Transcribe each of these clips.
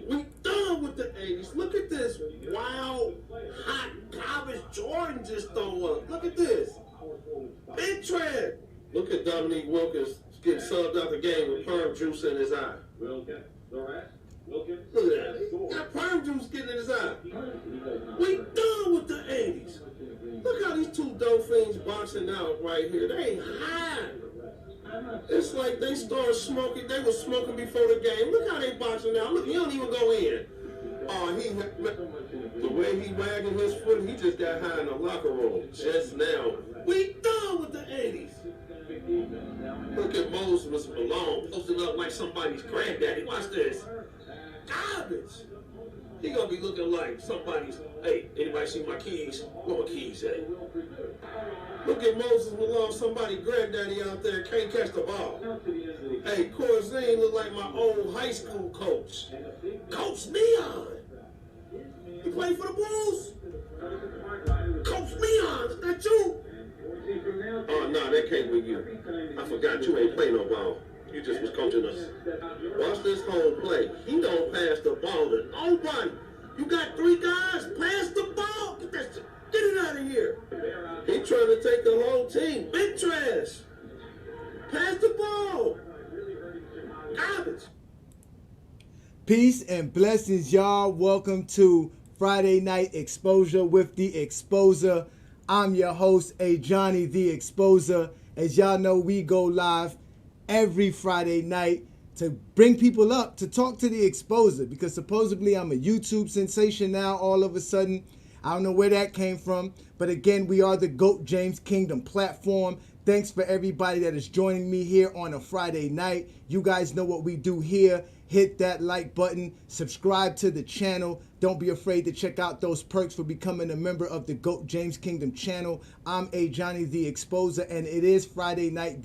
We done with the 80s. Look at this wild, hot garbage Jordan just throw up. Look at this. Big trend. Look at Dominique Wilkins getting subbed out the game with perm juice in his eye. Look at that. He got perm juice getting in his eye. We done with the 80s. Look how these two dope fiends boxing out right here. They ain't high. It's like they started smoking. They were smoking before the game. Look how they boxing now. Look, he don't even go in. The way he wagging his foot, he just got high in the locker room just now. We done with the 80s. Look at Moses Malone posted up like somebody's granddaddy. Watch this. Garbage. He gonna be looking like somebody's, hey, anybody see my keys? Where my keys at? Look at Moses Malone, somebody granddaddy out there, can't catch the ball. Hey, Corzine look like my old high school coach. Coach Leon. He played for the Bulls? Coach Leon, is that you? Oh, no, that can't be you. I forgot you ain't playing no ball. You just was coaching us. Watch this whole play. He don't pass the ball to nobody. You got three guys, pass the ball. Get it out of here. He trying to take the whole team. Big trash. Pass the ball. Garbage. Peace and blessings, y'all. Welcome to Friday Night Exposure with the Exposer. I'm your host, Johnny the Exposer. As y'all know, we go live every Friday night to bring people up to talk to the Exposer, because supposedly I'm a YouTube sensation now all of a sudden. I don't know where that came from, but again, we are the GOAT James Kingdom platform. Thanks for everybody that is joining me here on a Friday night. You guys know what we do here. Hit that like button, subscribe to the channel. Don't be afraid to check out those perks for becoming a member of the GOAT James Kingdom channel. I'm Johnny the Exposer, and it is Friday night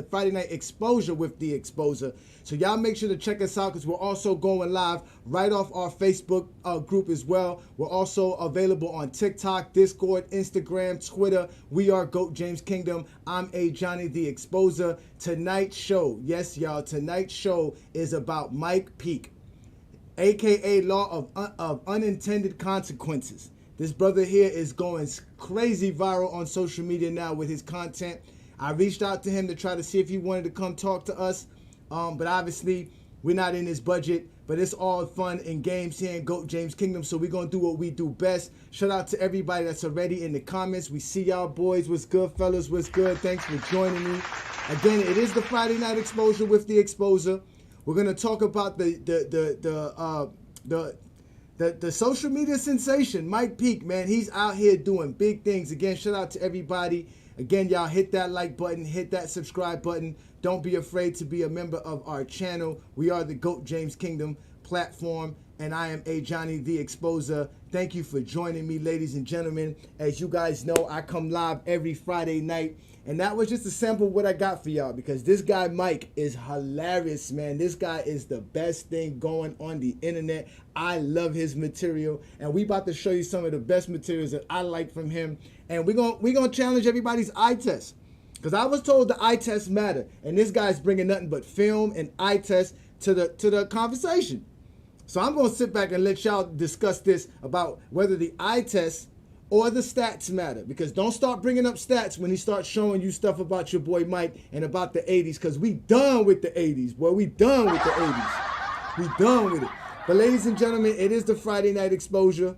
Friday night Exposure with the Exposer. So y'all make sure to check us out, because we're also going live right off our Facebook group as well. We're also available on TikTok, Discord, Instagram, Twitter. We are GOAT James Kingdom. I'm Johnny the Exposer. Tonight's show, yes y'all, tonight's show is about Mike Peake, aka Law of Unintended Consequences. This brother here is going crazy viral on social media now with his content. I reached out to him to try to see if he wanted to come talk to us, but obviously we're not in his budget. But it's all fun and games here in GOAT James Kingdom, so we're going to do what we do best. Shout out to everybody that's already in the comments. We see y'all boys. What's good, fellas? What's good? Thanks for joining me. Again, it is the Friday Night Exposure with the Exposer. We're going to talk about the social media sensation, Mike Peake, man. He's out here doing big things. Again, shout out to everybody. Again, y'all hit that like button, hit that subscribe button. Don't be afraid to be a member of our channel. We are the GOAT James Kingdom platform, and I am Johnny the Exposer. Thank you for joining me, ladies and gentlemen. As you guys know, I come live every Friday night, and that was just a sample of what I got for y'all, because this guy Mike is hilarious, man. This guy is the best thing going on the internet. I love his material, and we about to show you some of the best materials that I like from him. And we're gonna challenge everybody's eye test, because I was told the eye test matter, and this guy's bringing nothing but film and eye test to the conversation. So I'm gonna sit back and let y'all discuss this about whether the eye test or the stats matter, because don't start bringing up stats when he starts showing you stuff about your boy Mike and about the 80s, because we done with the 80s, boy. We done with the 80s. We done with it. But ladies and gentlemen, it is the Friday Night Exposure.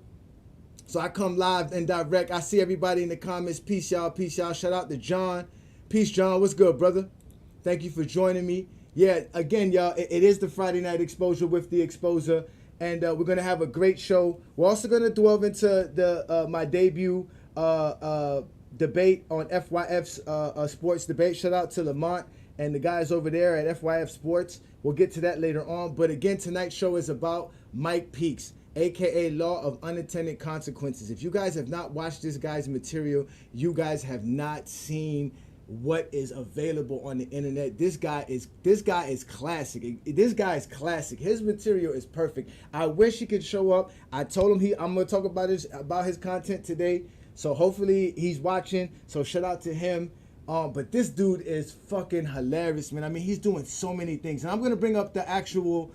So I come live and direct. I see everybody in the comments. Peace, y'all. Peace, y'all. Shout out to John. Peace, John. What's good, brother? Thank you for joining me. Yeah, again, y'all, it is the Friday Night Exposure with the Exposer. And we're going to have a great show. We're also going to delve into the my debut debate on FYF's sports debate. Shout out to Lamont and the guys over there at FYF Sports. We'll get to that later on. But again, tonight's show is about Mike Peake, aka Law of Unintended Consequences. If you guys have not watched this guy's material, you guys have not seen what is available on the internet. This guy is classic. This guy is classic. His material is perfect. I wish he could show up. I told him I'm gonna talk about his content today. So hopefully he's watching. So shout out to him. But this dude is fucking hilarious, man. I mean, he's doing so many things. And I'm gonna bring up the actual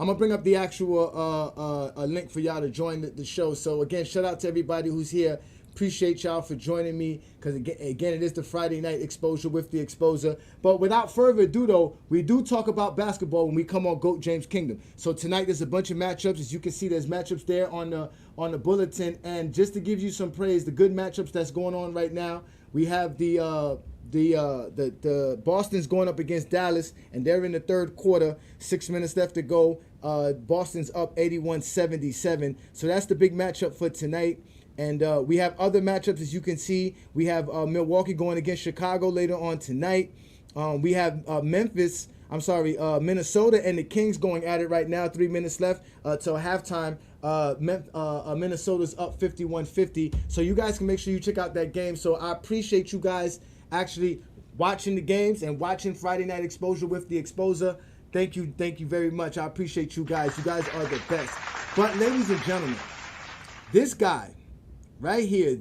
I'm gonna bring up the actual link for y'all to join the show. So again, shout out to everybody who's here. Appreciate y'all for joining me, because again, it is the Friday night exposure with the exposer. But without further ado, though, we do talk about basketball when we come on GOAT James Kingdom. So tonight there's a bunch of matchups. As you can see, there's matchups there on the bulletin. And just to give you some praise, the good matchups that's going on right now, we have the Boston's going up against Dallas, and they're in the third quarter. 6 minutes left to go. Boston's up 81-77. So that's the big matchup for tonight. And we have other matchups, as you can see. We have Milwaukee going against Chicago later on tonight. We have Minnesota and the Kings going at it right now. 3 minutes left till halftime. Minnesota's up 51-50. So you guys can make sure you check out that game. So I appreciate you guys actually watching the games and watching Friday Night Exposure with the Exposer. Thank you very much. I appreciate you guys. You guys are the best. But ladies and gentlemen, this guy right here,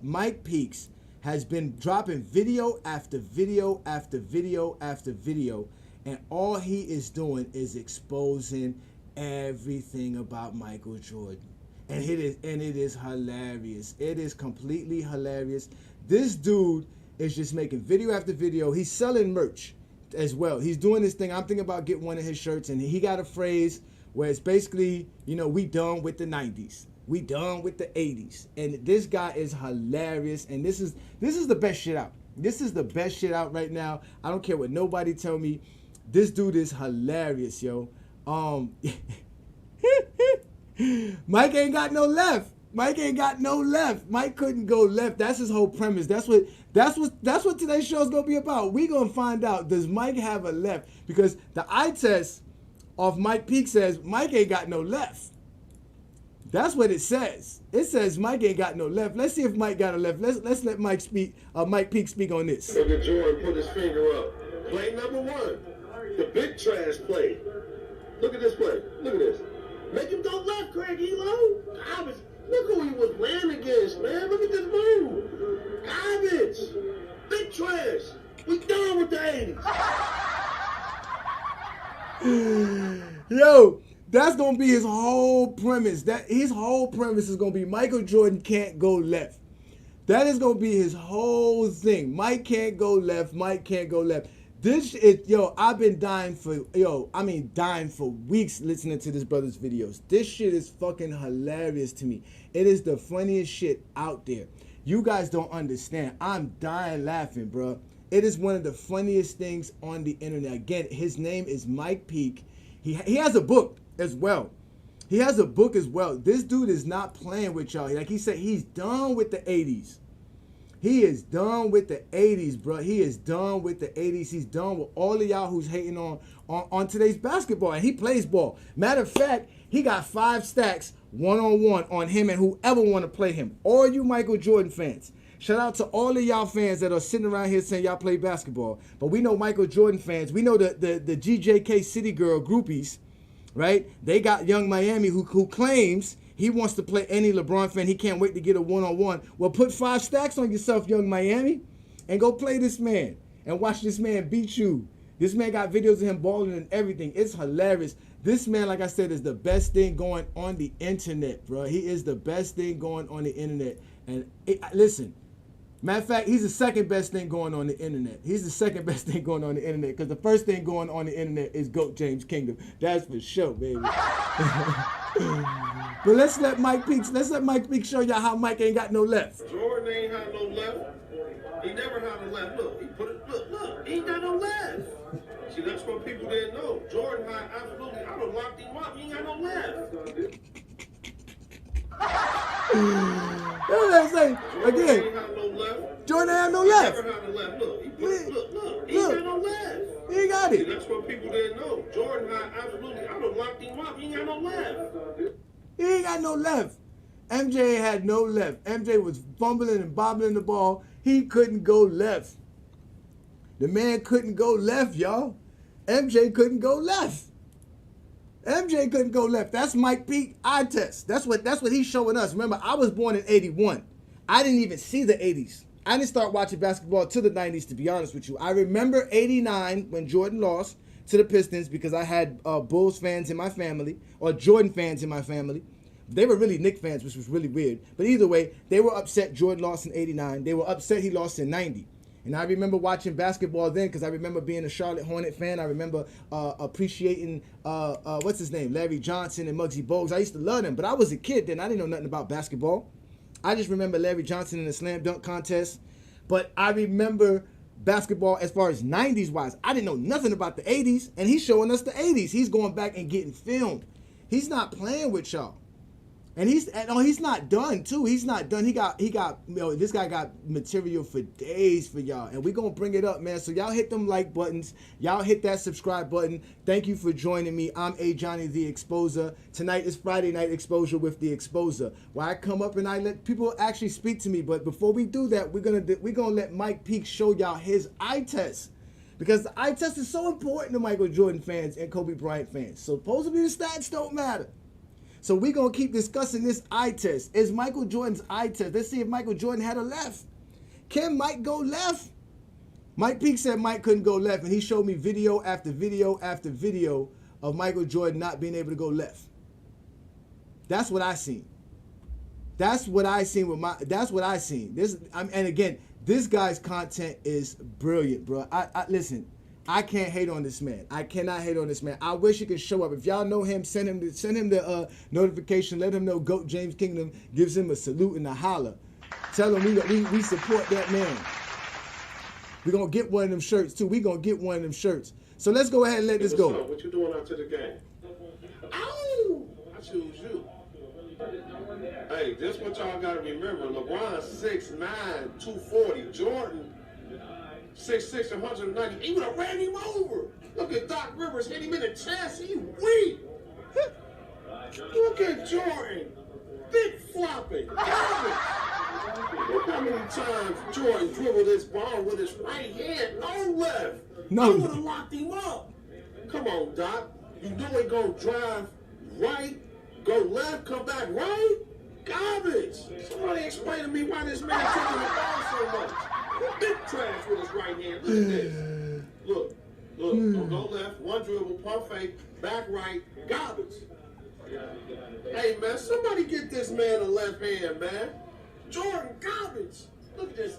Mike Peaks, has been dropping video after video after video after video, and all he is doing is exposing everything about Michael Jordan. And it is hilarious. It is completely hilarious. This dude is just making video after video. He's selling merch as well. He's doing this thing. I'm thinking about getting one of his shirts, and he got a phrase where it's basically, we done with the 90s. We done with the 80s. And this guy is hilarious, and this is the best shit out. This is the best shit out right now. I don't care what nobody tell me. This dude is hilarious, yo. Mike ain't got no left. Mike ain't got no left. Mike couldn't go left. That's his whole premise. That's what today's show is gonna be about. We gonna find out, does Mike have a left? Because the eye test of Mike Peak says Mike ain't got no left. That's what it says. It says Mike ain't got no left. Let's see if Mike got a left. Let's let Mike speak. Mike Peak speak on this. Look at Jordan put his finger up. Play number one, the big trash play. Look at this play. Look at this. Make him go left, Craig Elo. Garbage. Look who he was playing against, man. Look at this move. Garbage. Big trash. We done with the 80s. Yo, that's going to be his whole premise. His whole premise is going to be Michael Jordan can't go left. That is going to be his whole thing. Mike can't go left. Mike can't go left. I've been dying for weeks listening to this brother's videos. This shit is fucking hilarious to me. It is the funniest shit out there. You guys don't understand. I'm dying laughing, bro. It is one of the funniest things on the internet. Again, his name is Mike Peak. He has a book as well. This dude is not playing with y'all. Like he said, he's done with the 80s. He is done with the 80s, bro. He is done with the 80s. He's done with all of y'all who's hating on today's basketball. And he plays ball. Matter of fact, he got 5 stacks one-on-one on him and whoever want to play him. All you Michael Jordan fans. Shout out to all of y'all fans that are sitting around here saying y'all play basketball. But we know Michael Jordan fans. We know the GJK City Girl groupies, right? They got Young Miami who claims he wants to play any LeBron fan. He can't wait to get a one-on-one. Well, put 5 stacks on yourself, Young Miami, and go play this man and watch this man beat you. This man got videos of him balling and everything. It's hilarious. This man, like I said, is the best thing going on the internet, bro. He is the best thing going on the internet. And listen, matter of fact, he's the second best thing going on the internet. He's the second best thing going on the internet, because the first thing going on the internet is GOAT James Kingdom. That's for sure, baby. But let's let Mike Peak show y'all how Mike ain't got no left. Jordan ain't had no left. He never had a left. Look, he ain't got no left. See, that's what people didn't know. Jordan had absolutely, I would have locked him up. He ain't got no left. That's what I'm saying. Again, Jordan ain't had no left. He never had a left. Look, he ain't got no left. He ain't got it. See, that's what people didn't know. Jordan had absolutely, I would have locked him up. He ain't got no left. He ain't got no left. MJ had no left. MJ was fumbling and bobbling the ball. He couldn't go left. The man couldn't go left, y'all. MJ couldn't go left. MJ couldn't go left. That's Mike Peak eye test. That's what he's showing us. Remember, I was born in 81. I didn't even see the 80s. I didn't start watching basketball till the 90s, to be honest with you. I remember 89 when Jordan lost. to the Pistons because I had Bulls fans in my family or Jordan fans in my family. They were really Knicks fans, which was really weird. But either way, they were upset Jordan lost in 89. They were upset he lost in 90. And I remember watching basketball then because I remember being a Charlotte Hornet fan. I remember appreciating, what's his name, Larry Johnson and Muggsy Bogues. I used to love them, but I was a kid then. I didn't know nothing about basketball. I just remember Larry Johnson in the slam dunk contest. But I remember basketball as far as 90s wise. I didn't know nothing about the 80s, and he's showing us the 80s. He's going back and getting film. He's not playing with y'all. And he's not done too. He's not done. He got this guy got material for days for y'all. And we're gonna bring it up, man. So y'all hit them like buttons. Y'all hit that subscribe button. Thank you for joining me. I'm A. Johnny the Exposer. Tonight is Friday Night Exposure with the Exposer, where I come up and I let people actually speak to me. But before we do that, we're gonna let Mike Peak show y'all his eye test. Because the eye test is so important to Michael Jordan fans and Kobe Bryant fans. So supposedly the stats don't matter. So we're going to keep discussing this eye test. Is Michael Jordan's eye test? Let's see if Michael Jordan had a left. Can Mike go left? Mike Peak said Mike couldn't go left, and he showed me video after video after video of Michael Jordan not being able to go left. That's what I seen. That's what I seen. And again, this guy's content is brilliant, bro. Listen. I can't hate on this man. I cannot hate on this man. I wish he could show up. If y'all know him, send him the notification. Let him know GOAT James Kingdom gives him a salute and a holler. Tell him we support that man. We're going to get one of them shirts, too. We're going to get one of them shirts. So let's go ahead and let this go. What you doing after the game? Ow! I choose you. Hey, this what y'all got to remember. LeBron 6'9", 240. Jordan 6'6", 190. He would have ran him over. Look at Doc Rivers hit him in the chest. He weak. Look at Jordan. Big flopping. Look how many times Jordan dribbled this ball with his right hand. No left. No. I would have locked him up. Come on, Doc. You know he gonna drive right, go left, come back right? Garbage. Somebody explain to me why this man taking the ball so much. Big trash with his right hand. Look at this. Look. Don't go left. One dribble, pump fake, back right, garbage. Hey, man, somebody get this man a left hand, man. Jordan, garbage. Look at this.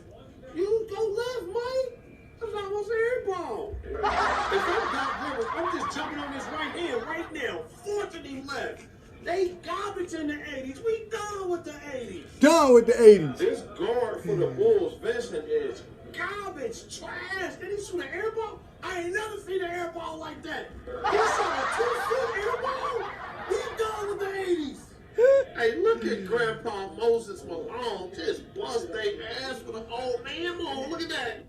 You go left, Mike. That's almost an air ball. If I'm Doc Rivers, I'm just jumping on his right hand right now, forcing him left. They garbage in the 80s. We done with the 80s. Done with the 80s. This guard for the Bulls, Vincent, is garbage, trash. Did he shoot an air ball? I ain't never seen an air ball like that. He shot a 2-foot air ball. We done with the 80s. Hey, look at Grandpa Moses Malone just bust their ass with an old man ball. Look at that.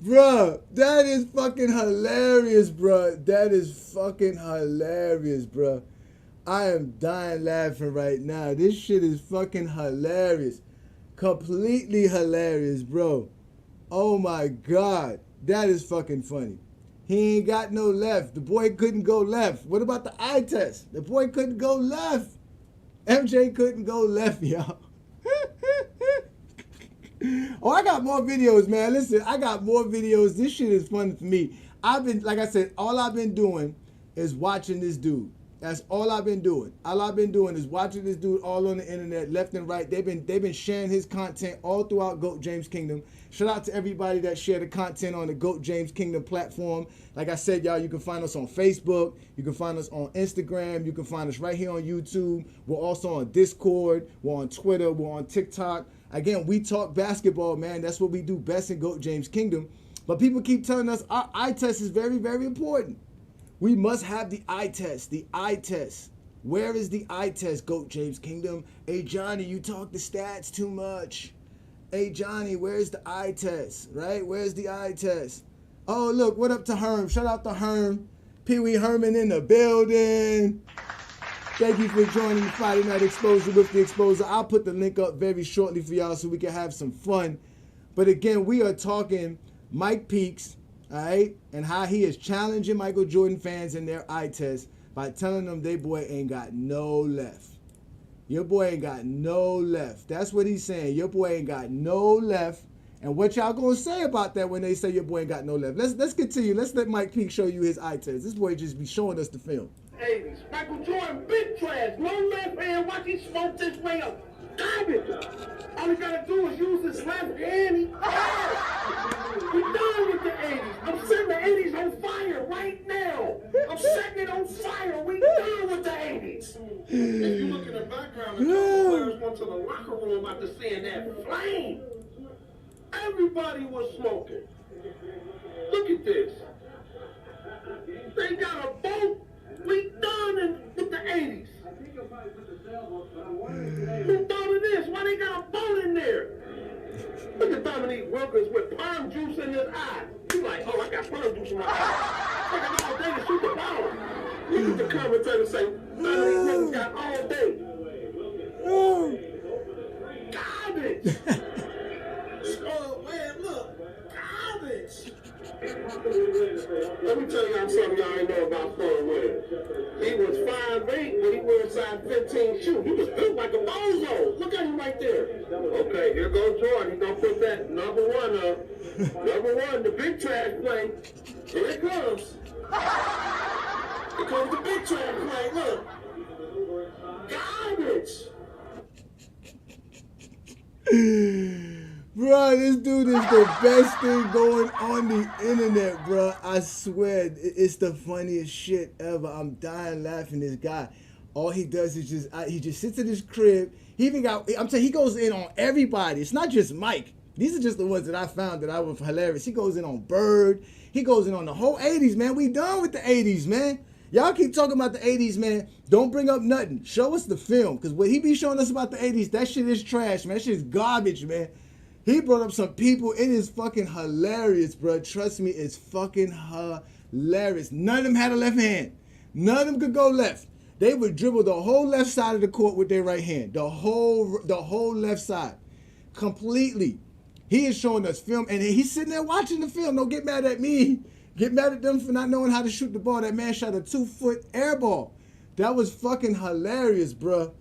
Bruh, that is fucking hilarious, bruh. That is fucking hilarious, bruh. I am dying laughing right now. This shit is fucking hilarious. Completely hilarious, bro. Oh my God. That is fucking funny. He ain't got no left. The boy couldn't go left. What about the eye test? The boy couldn't go left. MJ couldn't go left, y'all. Oh, I got more videos, man. Listen, I got more videos. This shit is fun for me. Like I said, all I've been doing is watching this dude. That's all I've been doing. All I've been doing is watching this dude all on the internet, left and right. They've been sharing his content all throughout GOAT James Kingdom. Shout out to everybody that shared the content on the GOAT James Kingdom platform. Like I said, y'all, you can find us on Facebook. You can find us on Instagram. You can find us right here on YouTube. We're also on Discord. We're on Twitter. We're on TikTok. Again, we talk basketball, man. That's what we do best in GOAT James Kingdom. But people keep telling us our eye test is very, very important. We must have the eye test. The eye test. Where is the eye test, GOAT James Kingdom? Hey, Johnny, you talk the stats too much. Hey, Johnny, where's the eye test? Right? Where's the eye test? Oh, look, what up to Herm? Shout out to Herm. Pee Wee Herman in the building. Thank you for joining the Friday Night Exposure with the Exposer. I'll put the link up very shortly for y'all so we can have some fun. But again, we are talking Mike Peaks, all right, and how he is challenging Michael Jordan fans in their eye test by telling them they boy ain't got no left. Your boy ain't got no left. That's what he's saying. Your boy ain't got no left, And what y'all gonna say about that when they say your boy ain't got no left? Let's continue. Let's let Mike Peak show you his eye test. This boy just be showing us the film. 80s. Michael Jordan, big trash. No left hand. Watch he smoke this way up. Garbage. All he gotta do is use his left hand. We done with the 80s. I'm setting the 80s on fire right now. I'm setting it on fire. We done with the 80s. If you look in the background, the players went to the locker room after seeing that flame. Everybody was smoking. Look at this. They got a boat. We done with the 80s. Who thought of this? Why they got a boat in there? Look at Dominique Wilkins with perm juice in his eye. He's like, oh, I got perm juice in my eye. I got all day to shoot the ball. Look at the commentator say, Dominique Wilkins got all day. Garbage. Oh, man, look. Garbage. Let me tell y'all something y'all ain't know about Floyd Williams. He was 5'8", but he wears size 15 shoes. He was built like a bozo. Look at him right there. Okay, here goes Jordan. He's gonna put that number one up. Number one, the big trash play. Here it comes. Here comes the big trash play. Look. Garbage. Bro, this dude is the best thing going on the internet, bro. I swear, it's the funniest shit ever. I'm dying laughing. This guy, all he does is he just sits in his crib. He even got, I'm saying, he goes in on everybody. It's not just Mike. These are just the ones that I found that I was hilarious. He goes in on Bird. He goes in on the whole 80s, man. We done with the 80s, man. Y'all keep talking about the 80s, man. Don't bring up nothing. Show us the film, because what he be showing us about the 80s, that shit is trash, man. That shit is garbage, man. He brought up some people. It is fucking hilarious, bro. Trust me, it's fucking hilarious. None of them had a left hand. None of them could go left. They would dribble the whole left side of the court with their right hand. The whole left side. Completely. He is showing us film, and he's sitting there watching the film. Don't get mad at me. Get mad at them for not knowing how to shoot the ball. That man shot a 2-foot air ball. That was fucking hilarious, bro.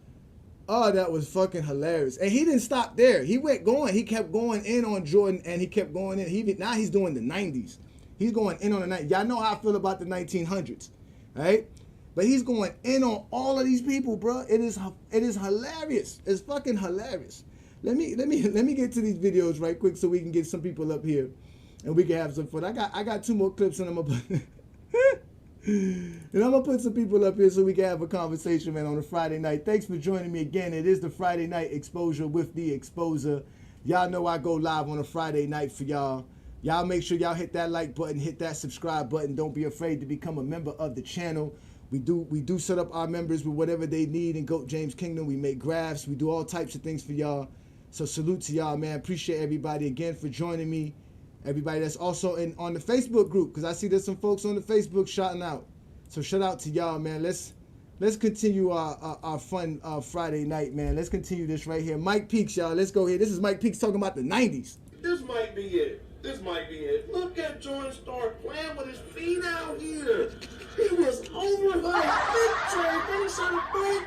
Oh, that was fucking hilarious. And he didn't stop there. He went going. He kept going in on Jordan, and he kept going in. Now he's doing the 90s. He's going in on the 90s. Y'all know how I feel about the 1900s, right? But he's going in on all of these people, bro. It is hilarious. It's fucking hilarious. Let me get to these videos right quick so we can get some people up here, and we can have some fun. I got 2 more clips, and I'm gonna put and I'm gonna put some people up here so we can have a conversation, man, on a Friday night. Thanks for joining me again. It is the Friday night exposure with the exposer. Y'all know I go live on a Friday night for y'all. Y'all make sure y'all hit that like button, hit that subscribe button. Don't be afraid to become a member of the channel. We do set up our members with whatever they need in Goat James Kingdom. We make graphs. We do all types of things for y'all. So salute to y'all, man. Appreciate everybody again for joining me. Everybody that's also on the Facebook group, because I see there's some folks on the Facebook shouting out. So shout out to y'all, man. Let's continue our fun Friday night, man. Let's continue this right here. Mike Peaks, y'all. Let's go here. This is Mike Peaks talking about the 90s. This might be it. This might be it. Look at Jordan Stark playing with his feet out here. He was over like big trade. Then he shot a break.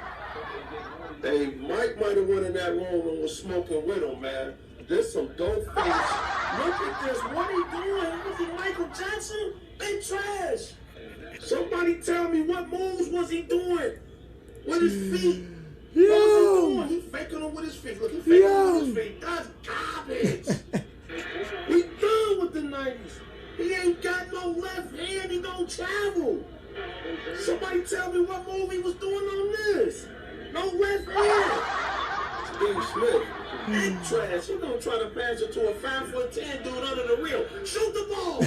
Hey, Mike might have went in that room and was smoking with him, man. There's some dope face. Look at this. What he doing? Was he Michael Jackson? Big trash. Somebody tell me what moves was he doing with his feet? What was he doing? He faking them with his feet. Look, he faking them with his feet. That's garbage. We done with the 90s. He ain't got no left hand. He don't travel. Somebody tell me what move he was doing on this. No left hand. Steve Smith. Big trash. He gonna try to pass it to a 5'10" dude under the rim. Shoot the ball.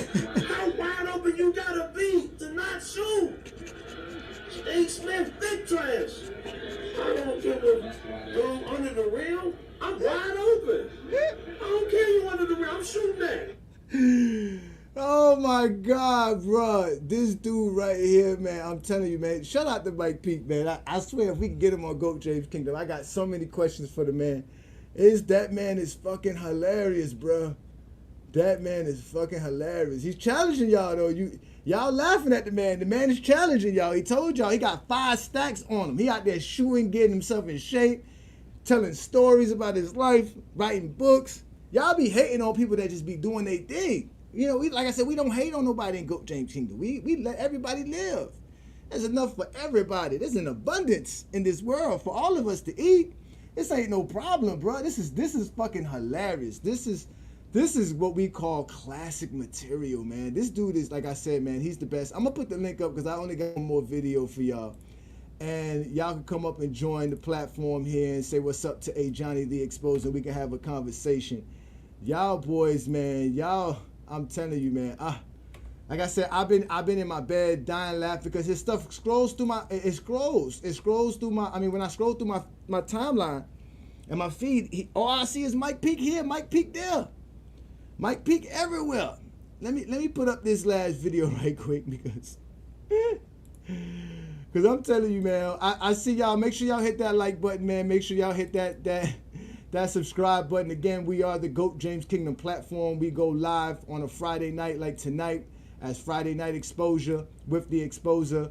How wide open you gotta be to not shoot? Steve Smith, big trash. I don't give a dude under the rim. I'm wide open. I don't care you under the rim. I'm shooting that. Oh my God, bro. This dude right here, man. I'm telling you, man. Shout out to Mike Peak, man. I swear if we can get him on Goat James Kingdom, I got so many questions for the man. That man is fucking hilarious, bro. That man is fucking hilarious. He's challenging y'all, though. Y'all laughing at the man. The man is challenging y'all. He told y'all he got 5 stacks on him. He out there shooting, getting himself in shape, telling stories about his life, writing books. Y'all be hating on people that just be doing their thing. You know, we like I said, we don't hate on nobody in Goat James Kingdom. We let everybody live. There's enough for everybody. There's an abundance in this world for all of us to eat. This ain't no problem, bro. This is fucking hilarious. This is what we call classic material, man. This dude is, like I said, man, he's the best. I'm gonna put the link up because I only got one more video for y'all. And y'all can come up and join the platform here and say what's up to A Johnny the Exposed, and we can have a conversation. Y'all boys, man, y'all, I'm telling you, man. Like I said, I've been in my bed dying laughing because his stuff scrolls through my, it scrolls through my, I mean, when I scroll through my timeline and my feed, all I see is Mike Peak here, Mike Peak there, Mike Peak everywhere. Let me put up this last video right quick because I'm telling you, man, I see y'all. Make sure y'all hit that like button, man. Make sure y'all hit that subscribe button. Again, we are the GOAT James Kingdom platform. We go live on a Friday night like tonight as Friday Night Exposure with the Exposer.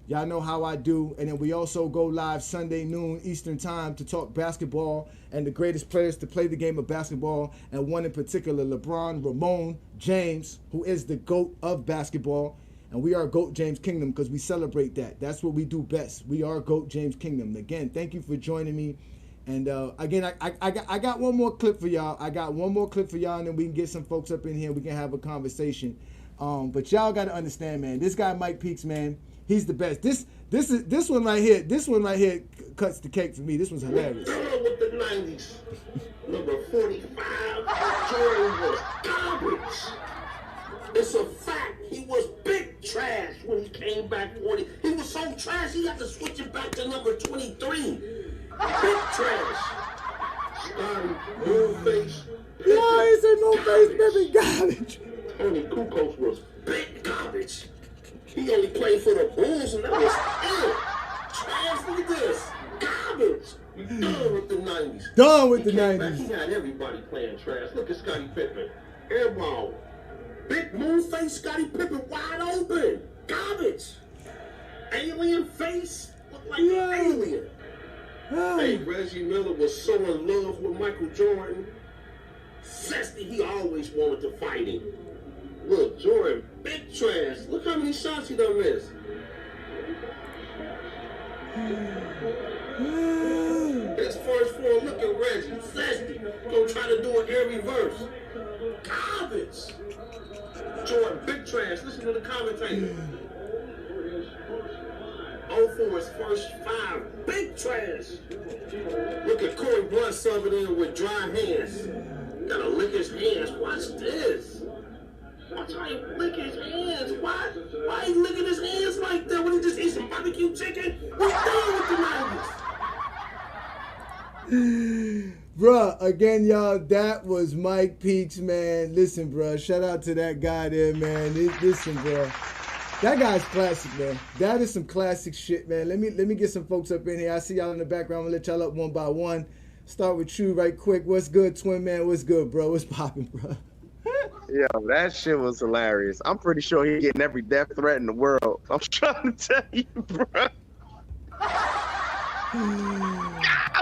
Y'all know how I do. And then we also go live Sunday noon Eastern time to talk basketball and the greatest players to play the game of basketball. And one in particular, LeBron Ramon James, who is the GOAT of basketball. And we are GOAT James Kingdom because we celebrate that. That's what we do best. We are GOAT James Kingdom. Again, thank you for joining me. And again, I got one more clip for y'all. I got one more clip for y'all, and then we can get some folks up in here. We can have a conversation. But y'all got to understand, man. This guy Mike Peaks, man, he's the best. This one right here. This one right here cuts the cake for me. This one's hilarious. With the 90s, number 45, Jordan was garbage. It's a fact. He was big trash when he came back 40. He was so trash he had to switch it back to number 23. Big trash. Scotty, Moonface. No, he said Moonface, baby, garbage. Tony Kukoc was big garbage. He only played for the Bulls and that was it. Trash, look at this. Garbage. Done with the 90s. Done with the 90s. He had everybody playing trash. Look at Scottie Pippen. Airball. Big Moonface Scottie Pippen wide open. Garbage. Alien face. Looked like an alien. Hey, Reggie Miller was so in love with Michael Jordan. Zesty, he always wanted to fight him. Look, Jordan, big trash. Look how many shots he done missed. His first four, look at Reggie. Zesty, gonna try to do an air reverse. Garbage. Jordan, big trash. Listen to the commentator. 0 for his first 5. Big trash. Look at Corey Blunt subbing in with dry hands. Gotta lick his hands. Watch this. Watch how he lick his hands. Why he licking his hands like that when he just eat some barbecue chicken? What's wrong with the 90s? Bruh, again, y'all, that was Mike Peaks, man. Listen, bruh, shout out to that guy there, man. Listen, bruh. That guy's classic, man. That is some classic shit, man. Let me get some folks up in here. I see y'all in the background. I'm gonna let y'all up one by one. Start with you right quick. What's good, twin man? What's good, bro? What's popping, bro? Yo, that shit was hilarious. I'm pretty sure he's getting every death threat in the world. I'm trying to tell you, bro.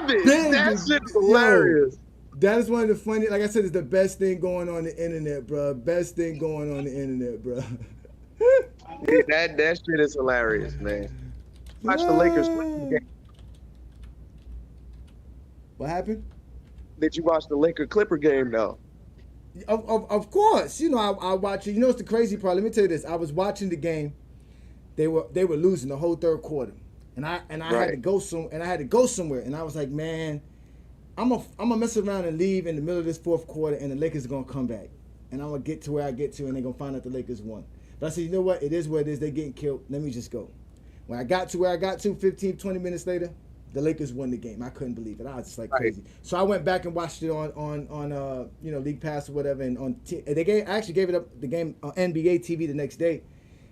That shit's hilarious. Yo, that is one of the funny, like I said, it's the best thing going on the internet, bro. Best thing going on the internet, bro. Yeah, that shit is hilarious, man. Watch the Lakers game. What happened? Did you watch the Laker Clipper game though? Of course. You know, I watch it. You know what's the crazy part? Let me tell you this. I was watching the game. They were losing the whole third quarter. And I had to go somewhere. And I was like, man, I'm gonna mess around and leave in the middle of this fourth quarter, and the Lakers are gonna come back. And I'm gonna get to where I get to, and they're gonna find out the Lakers won. But I said, you know what? It is what it is. They're getting killed. Let me just go. When I got to where I got to, 15, 20 minutes later, the Lakers won the game. I couldn't believe it. I was just like crazy. So I went back and watched it on League Pass or whatever, and I actually gave it up the game on NBA TV the next day,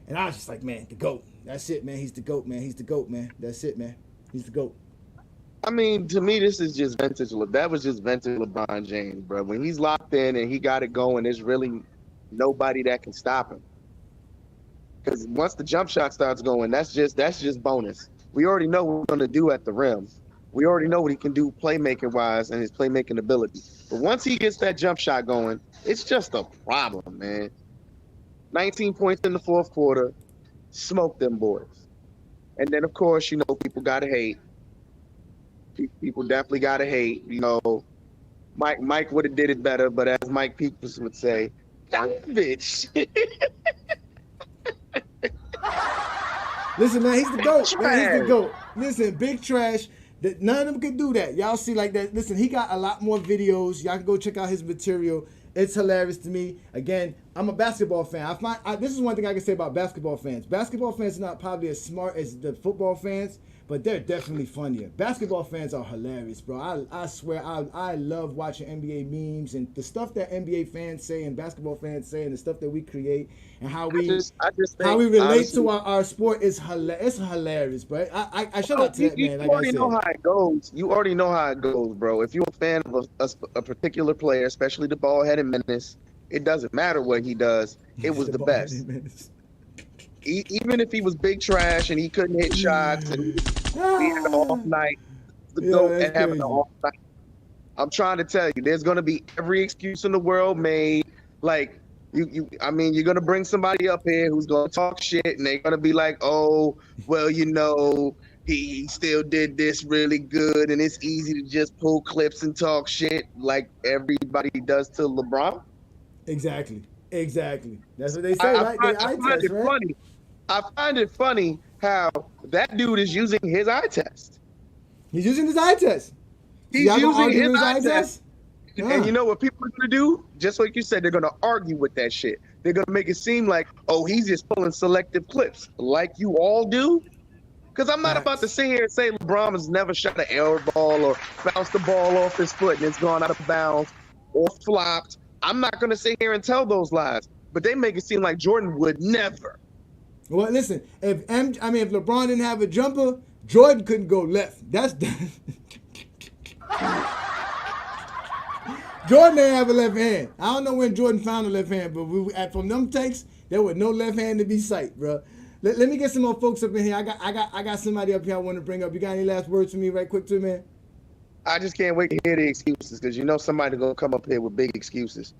and I was just like, man, the GOAT. That's it, man. He's the GOAT, man. He's the GOAT, man. That's it, man. He's the GOAT. I mean, to me, this is just vintage. That was just vintage LeBron James, bro. When he's locked in and he got it going, there's really nobody that can stop him. Because once the jump shot starts going, that's just bonus. We already know what we're gonna do at the rim. We already know what he can do playmaking wise and his playmaking ability. But once he gets that jump shot going, it's just a problem, man. 19 points in the fourth quarter, smoke them boys. And then of course, people gotta hate. People definitely gotta hate. Mike would have did it better, but as Mike Peoples would say, bitch. Listen, man, he's the GOAT. Man, he's the Trash. GOAT. Listen, big trash. That none of them could do that. Y'all see like that. Listen, he got a lot more videos. Y'all can go check out his material. It's hilarious to me. Again, I'm a basketball fan. This is one thing I can say about basketball fans. Basketball fans are not probably as smart as the football fans, but they're definitely funnier. Basketball fans are hilarious, bro. I swear, I love watching NBA memes and the stuff that NBA fans say and basketball fans say and the stuff that we create and I just how think we relate honestly, to our sport is hilarious. It's hilarious, bro. I shout bro, out to you, that you man. you Like I already know said, how it goes. You already know how it goes, bro. If you're a fan of a particular player, especially the ball headed menace, it doesn't matter what he does. It was the the ball best. headed menace. Even if he was big trash and he couldn't hit shots and he had an off Ah, night, the yo, goat that's and having an crazy. off night. I'm trying to tell you, there's gonna be every excuse in the world made. Like I mean, you're gonna bring somebody up here who's gonna talk shit, and they're gonna be like, "Oh, well, he still did this really good, and it's easy to just pull clips and talk shit like everybody does to LeBron." Exactly. Exactly. That's what they I, say, I right? find They I eye find test, it right? funny. I find it funny how that dude is using his eye test. He's using his eye test. So He's y'all gonna using argue his with his eye eye test. test? And Huh. you know what people are gonna do? Just like you said, they're gonna argue with that shit. They're gonna make it seem like, oh, he's just pulling selective clips, like you all do. Because I'm not about to Facts. sit here and say LeBron has never shot an air ball or bounced the ball off his foot and it's gone out of bounds or flopped. I'm not gonna sit here and tell those lies. But they make it seem like Jordan would never. Well, listen. If LeBron didn't have a jumper, Jordan couldn't go left. That's Jordan didn't have a left hand. I don't know when Jordan found a left hand, but from them takes, there was no left hand to be sight, bro. Let me get some more folks up in here. I got somebody up here I want to bring up. You got any last words for me, right quick, too, man? I just can't wait to hear the excuses because somebody gonna come up here with big excuses.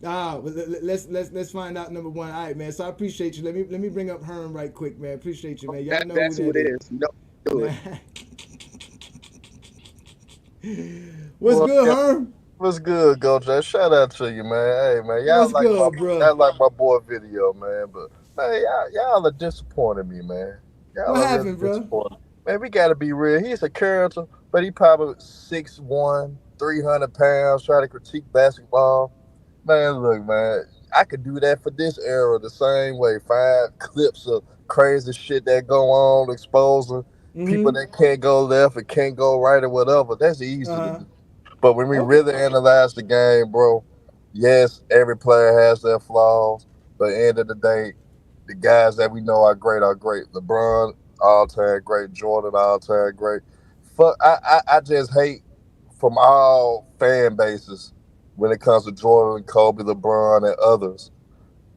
Well, let's find out number one. All right, man. So I appreciate you. Let me bring up Herm right quick, man. Appreciate you, man. Y'all know who That's who that it is. is. Do it. What's Well, good, yeah, Herm? what's good, Gojo? Shout out to you, man. Hey, man, What's good, bro? y'all like my boy video, man. But man, y'all are disappointing me, man. Y'all What are really happened, bro? disappointing. Man, we gotta be real. He's a character, but he probably 6'1", 300 pounds, trying to critique basketball. Man, look, man, I could do that for this era the same way. Find clips of crazy shit that go on, exposing people Mm-hmm. that can't go left and can't go right or whatever. That's easy to Uh-huh. do. But when we Okay. really analyze the game, bro, yes, every player has their flaws. But at the end of the day, the guys that we know are great are great. LeBron, all time great. Jordan, all time great. I just hate from all fan bases when it comes to Jordan, Kobe, LeBron, and others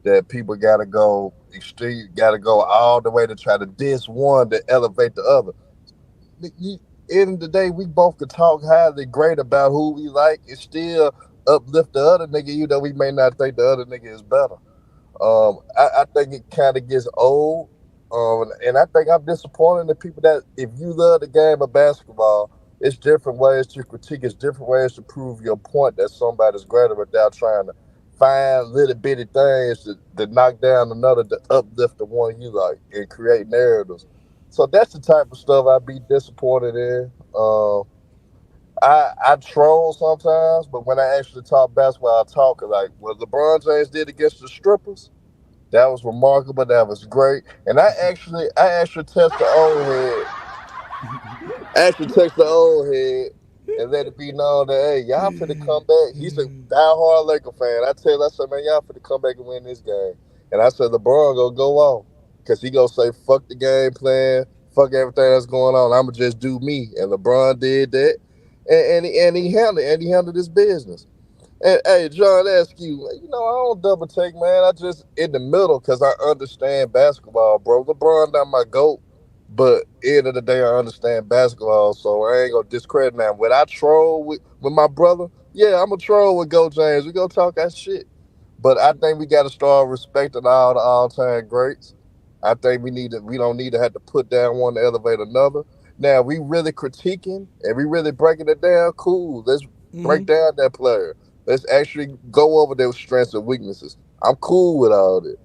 that people got to go extreme, got to go all the way to try to diss one to elevate the other. You, end of the day, we both could talk highly great about who we like and still uplift the other nigga, even though we may not think the other nigga is better. I think it kind of gets old. And I think I'm disappointed in the people that if you love the game of basketball, it's different ways to critique, it's different ways to prove your point that somebody's greater without trying to find little bitty things to knock down another to uplift the one you like and create narratives. So that's the type of stuff I'd be disappointed in. I troll sometimes, but when I actually talk basketball, I talk like what LeBron James did against the strippers. That was remarkable. That was great. And I actually touched the old head. I actually touched the old head and let it be known that hey, y'all finna come back. He's a diehard Laker fan. I said, man, y'all finna come back and win this game. And I said, LeBron gonna go off because he gonna say, fuck the game plan, fuck everything that's going on. I'ma just do me. And LeBron did that, and he handled his business. And hey, John, ask you, I don't double take, man. I just in the middle because I understand basketball, bro. LeBron not my goat. But end of the day, I understand basketball, so I ain't gonna discredit now. When I troll with my brother, yeah, I'm a troll with Go James. We gonna talk that shit. But I think we gotta start respecting all the all time greats. I think we don't need to have to put down one to elevate another. Now we really critiquing and we really breaking it down. Cool. Let's break Mm-hmm. down that player. Let's actually go over their strengths and weaknesses. I'm cool with all this.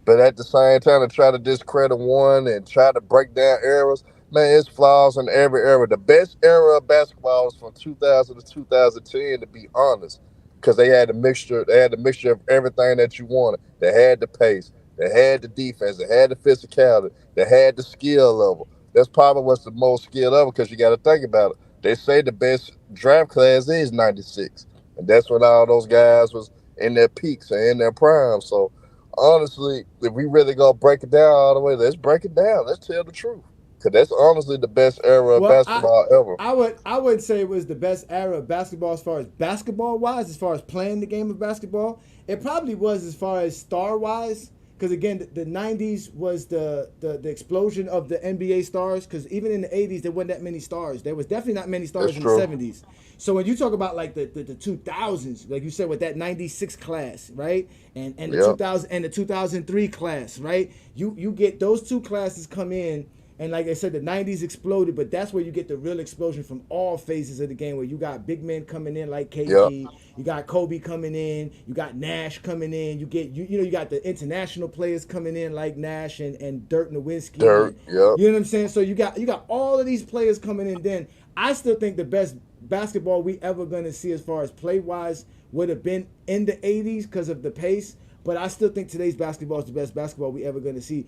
But at the same time, to try to discredit one and try to break down errors, man, it's flaws in every era. The best era of basketball was from 2000 to 2010, to be honest, because they had a mixture. They had a mixture of everything that you wanted. They had the pace, they had the defense, they had the physicality, they had the skill level. That's probably what's the most skill level because you got to think about it. They say the best draft class is '96, and that's when all those guys was in their peaks and in their prime. So honestly, if we really gonna break it down all the way, let's break it down. Let's tell the truth. Cause that's honestly the best era of Well, I basketball ever. I would I would say it was the best era of basketball as far as basketball wise, as far as playing the game of basketball. It probably was as far as star wise, because again, the '90s was the explosion of the NBA stars. Because even in the '80s, there wasn't that many stars. There was definitely not many That's stars in the true. '70s. So when you talk about like the 2000s, like you said with that '96 class, right, and the Yep. 2000 and the 2003 class, right, you get those two classes come in, and like I said, the '90s exploded, but that's where you get the real explosion from all phases of the game. Where you got big men coming in like Yep. KG, you got Kobe coming in, you got Nash coming in, you got the international players coming in like Nash and Dirk Nowitzki, Dirt. and Yep. you know what I'm saying. So you got all of these players coming in. Then I still think the best basketball we ever gonna see as far as play wise would have been in the '80s because of the pace. But I still think today's basketball is the best basketball we ever gonna see.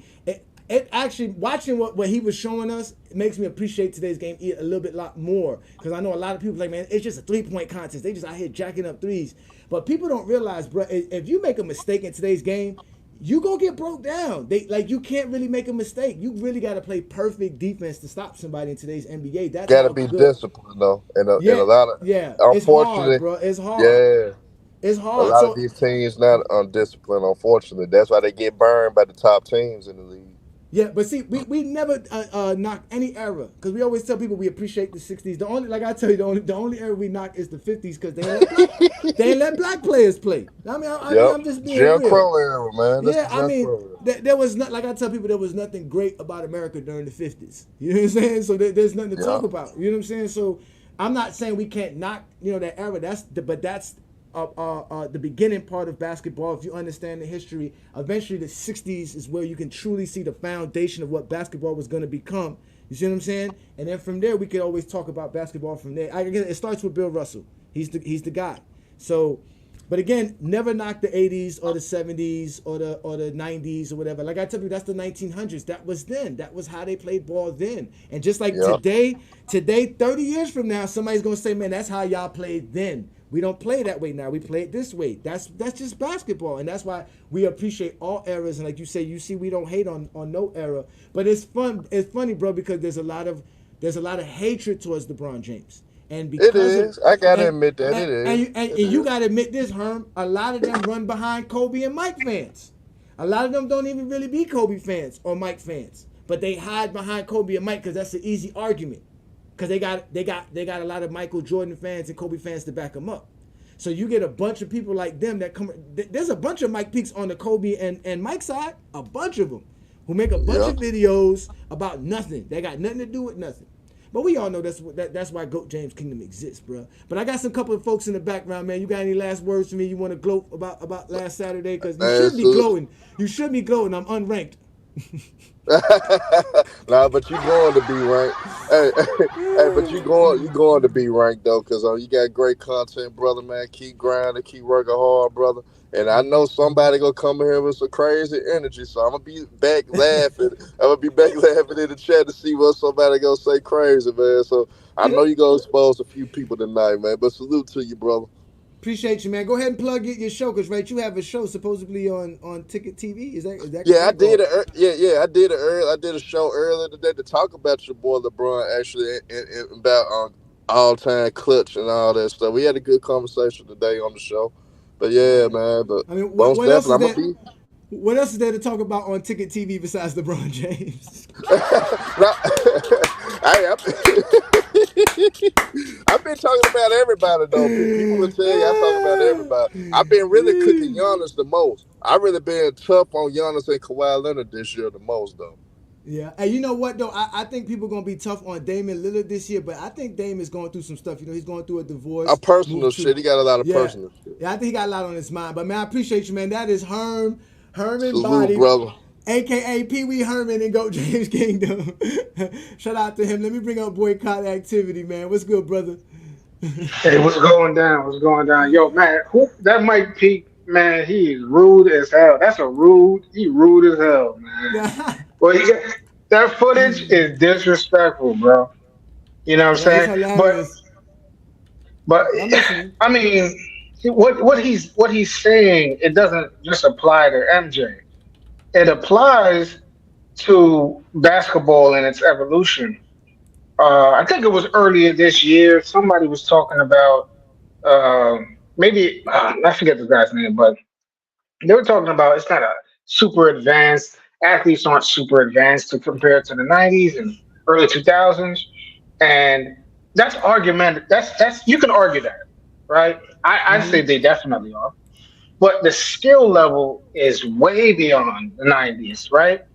It actually watching what he was showing us, it makes me appreciate today's game a little bit lot more, because I know a lot of people like, man, it's just a 3 point contest. They just out here jacking up threes, but people don't realize, bro, if you make a mistake in today's game, you gonna get broke down. You can't really make a mistake. You really got to play perfect defense to stop somebody in today's NBA. That's Gotta how be good. disciplined though, and Yeah, a lot of yeah, it's hard, unfortunately, bro. It's hard. yeah, It's a hard. lot of So these teams not undisciplined. Unfortunately, that's why they get burned by the top teams in the league. yeah, but see, we never knock any era, because we always tell people we appreciate the '60s. The only, like I tell you, the only era we knock is the '50s, because they ain't let black players play. I mean, Yep, I'm just being Jim real. Crow era, man. That's the Yeah, I Jim mean, Crow era. there was not, like I tell people, there was nothing great about America during the '50s. You know what I'm saying? So there's nothing to talk Yeah, about. You know what I'm saying? So I'm not saying we can't knock that era. But that's the beginning part of basketball. If you understand the history, eventually the '60s is where you can truly see the foundation of what basketball was going to become. You see what I'm saying? And then from there, we could always talk about basketball from there. Again, it starts with Bill Russell. He's the guy. So, but again, never knock the '80s or the '70s or the '90s or whatever. Like I tell you, that's the 1900s. That was then. That was how they played ball then. And just like yeah. today, 30 years from now, somebody's gonna say, "Man, that's how y'all played then." We don't play that way now. We play it this way. That's just basketball, and that's why we appreciate all eras. And like you say, you see, we don't hate on no era. But it's fun. It's funny, bro, because there's a lot of hatred towards LeBron James, and It because of is. I gotta and admit that and, it is. and, you, and, It and you is. got to admit this, Herm. A lot of them run behind Kobe and Mike fans. A lot of them don't even really be Kobe fans or Mike fans, but they hide behind Kobe and Mike because that's an easy argument. Because they got a lot of Michael Jordan fans and Kobe fans to back them up. So you get a bunch of people like them that come. There's a bunch of Mike Peaks on the Kobe and Mike side, a bunch of them, who make a bunch Yeah. of videos about nothing. They got nothing to do with nothing. But we all know that's why Goat James Kingdom exists, bro. But I got some couple of folks in the background, man. You got any last words for me? You want to gloat about last Saturday? Because you Man, should be salute. gloating. You should be gloating. I'm unranked. Nah, but you going to be ranked. Hey, hey, but you going to be ranked though, cause you got great content, brother. Man, keep grinding, keep working hard, brother. And I know somebody gonna come in here with some crazy energy, so I'm gonna be back laughing. I'm gonna be back laughing in the chat to see what somebody gonna say crazy, man. So I know you gonna expose a few people tonight, man. But salute to you, brother. Appreciate you, man. Go ahead and plug your show, cause right, you have a show supposobly on Ticket TV. Is that Yeah, I correct? did Or it. Yeah, I did it early. I did a show earlier today to talk about your boy LeBron, actually, and about all time clutch and all that stuff. We had a good conversation today on the show. But all yeah, right. man. But I mean, what most what else definitely, is I'm there? gonna be. What else is there to talk about on Ticket TV besides LeBron James? Right. Hey, I've been talking about everybody though. People will tell you I talk about everybody. I've been really cooking Giannis the most. I really been tough on Giannis and Kawhi Leonard this year the most though. Yeah, and you know what though, I think people are gonna be tough on Damian Lillard this year, but I think Dame is going through some stuff. You know, he's going through a A divorce, personal moved to shit. He got a lot of yeah, personal shit. yeah. I think he got a lot on his mind. But man, I appreciate you, man. That is Herman Salute, Body, brother. aka Pee Wee Herman and Goat James Kingdom. Shout out to him. Let me bring up boycott activity, man. What's good, brother? Hey, what's going down? What's going down? Yo, man, who that Mike Peak, man, he is rude as hell. He rude as hell, man. Yeah, Well, that footage is disrespectful, bro. You know what I'm it's saying? hilarious. But I'm listening. I mean, what he's saying, it doesn't just apply to MJ. It applies to basketball and its evolution. I think it was earlier this year. Somebody was talking about maybe I forget the guy's name, but they were talking about it's not a super advanced. Athletes aren't super advanced to compare to the '90s and early 2000s, and that's argument. That's you can argue that, right? I'd say Mm-hmm. they definitely are, but the skill level is way beyond the '90s, right?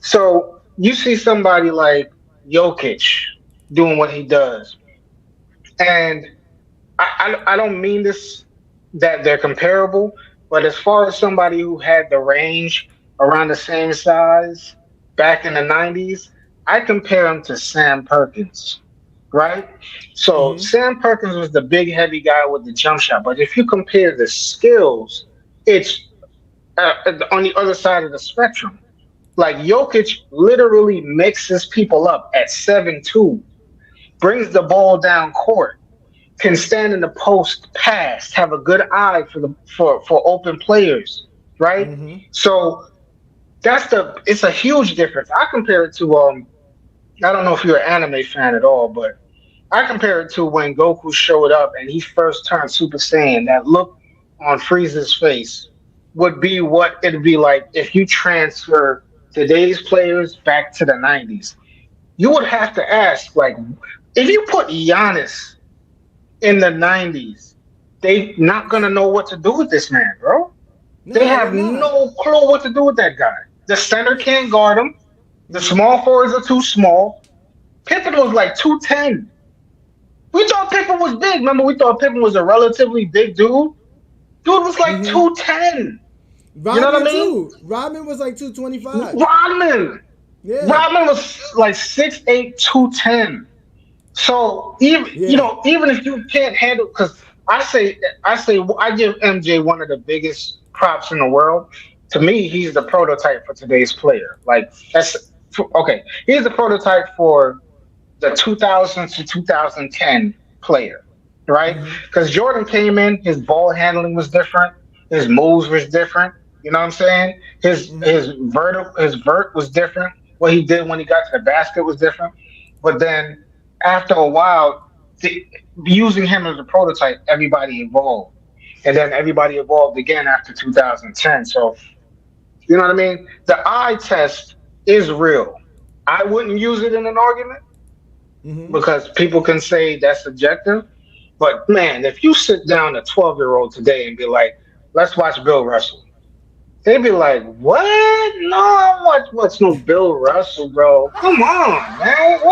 So you see somebody like Jokic doing what he does, and I don't mean this that they're comparable, but as far as somebody who had the range around the same size back in the '90s, I compare him to Sam Perkins, right? So Mm-hmm. Sam Perkins was the big heavy guy with the jump shot, but if you compare the skills, it's on the other side of the spectrum. Like Jokic literally mixes people up at 7'2", brings the ball down court, can stand in the post, pass, have a good eye for open players, right? Mm-hmm. So it's a huge difference. I compare it to I don't know if you're an anime fan at all, but I compare it to when Goku showed up and he first turned Super Saiyan. That look on Frieza's face would be what it'd be like if you transfer today's players back to the '90s. You would have to ask, like, if you put Giannis in the '90s, they not gonna know what to do with this man, bro. They No, they're have not. no clue what to do with that guy. The center can't guard him. The Mm-hmm. small forwards are too small. Pippen was like 210. We thought Pippen was big. Remember, we thought Pippen was a relatively big dude. Dude was like Mm-hmm. 210. You know what I Rodman mean? too. Rodman was like 225. Rodman. Yeah. Rodman was like 6'8", 210. So even Yeah. even if you can't handle, because I say I give MJ one of the biggest props in the world. To me, he's the prototype for today's player. Like that's okay. He's the prototype for the 2000 to 2010 player, right? Mm-hmm. Because Jordan came in, his ball handling was different, his moves was different. You know what I'm saying? Mm-hmm. His vert was different. What he did when he got to the basket was different. But then after a while, the, using him as a prototype, everybody evolved, and then everybody evolved again after 2010. So you know what I mean? The eye test is real. I wouldn't use it in an argument Mm-hmm. because people can say that's subjective. But man, if you sit down a 12-year-old today and be like, let's watch Bill Russell, they'd be like, what? No, I want what's no Bill Russell, bro. Come on, man. You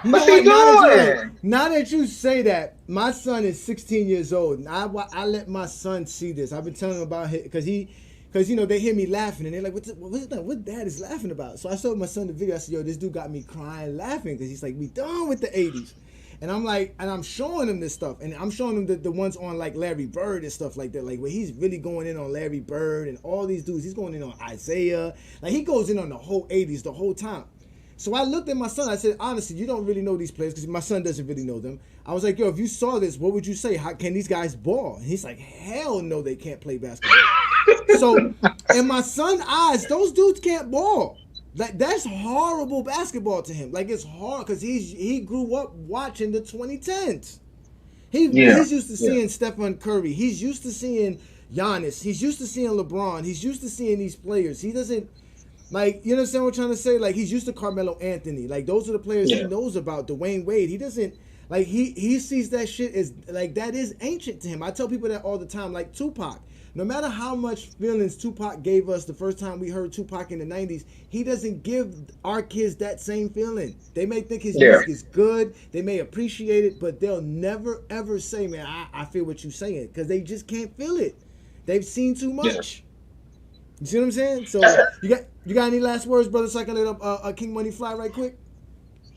know What's he what? doing? Now that you say that, my son is 16 years old, and I let my son see this. I've been telling him about it because you know they hear me laughing and they're like, what's that? What dad is laughing about? So I showed my son the video. I said, yo, this dude got me crying laughing because he's like, we done with the '80s. And I'm like, and I'm showing him this stuff, and I'm showing him the ones on like Larry Bird and stuff like that, like where he's really going in on Larry Bird and all these dudes. He's going in on Isaiah, like he goes in on the whole '80s the whole time. So I looked at my son. I said, honestly, you don't really know these players because my son doesn't really know them. I was like, yo, if you saw this, what would you say? How can these guys ball? And he's like, hell no, they can't play basketball. So in my son's eyes, those dudes can't ball. Like that's horrible basketball to him. Like it's hard because he grew up watching the 2010s. Yeah, He's used to yeah. seeing Stephen Curry. He's used to seeing, Giannis. He's used to seeing LeBron. He's used to seeing these players. He doesn't like, you understand what I'm trying to say? Like, he's used to Carmelo Anthony. Like, those are the players he Yeah. knows about. Dwayne Wade. He doesn't like he sees that shit as like that is ancient to him. I tell people that all the time. Like Tupac. No matter how much feelings Tupac gave us the first time we heard Tupac in the 90s, he doesn't give our kids that same feeling. They may think his Yeah. music is good, they may appreciate it, but they'll never ever say, man, I feel what you're saying, because they just can't feel it. They've seen too Yeah. much. You see what I'm saying? So you got any last words, brother? So I can let up King Money fly right quick.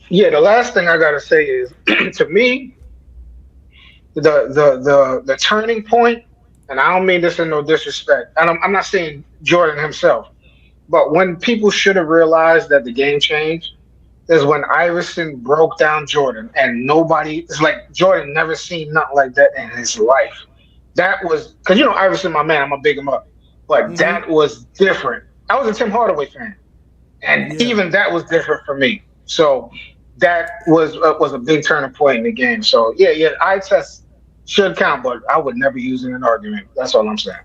Yeah. The last thing I gotta say is, to me, the turning point, and I don't mean this in no disrespect, and I'm not saying Jordan himself, but when people should have realized that the game changed is when Iverson broke down Jordan, and nobody, it's like Jordan never seen nothing like that in his life. That was because Iverson, my man, I'm gonna big him up, but Mm-hmm. that was different. I was a Tim Hardaway fan, and Yeah. even that was different for me. So that was a big turning point in the game. So yeah, yeah, eye test should count, but I would never use it in an argument. That's all I'm saying.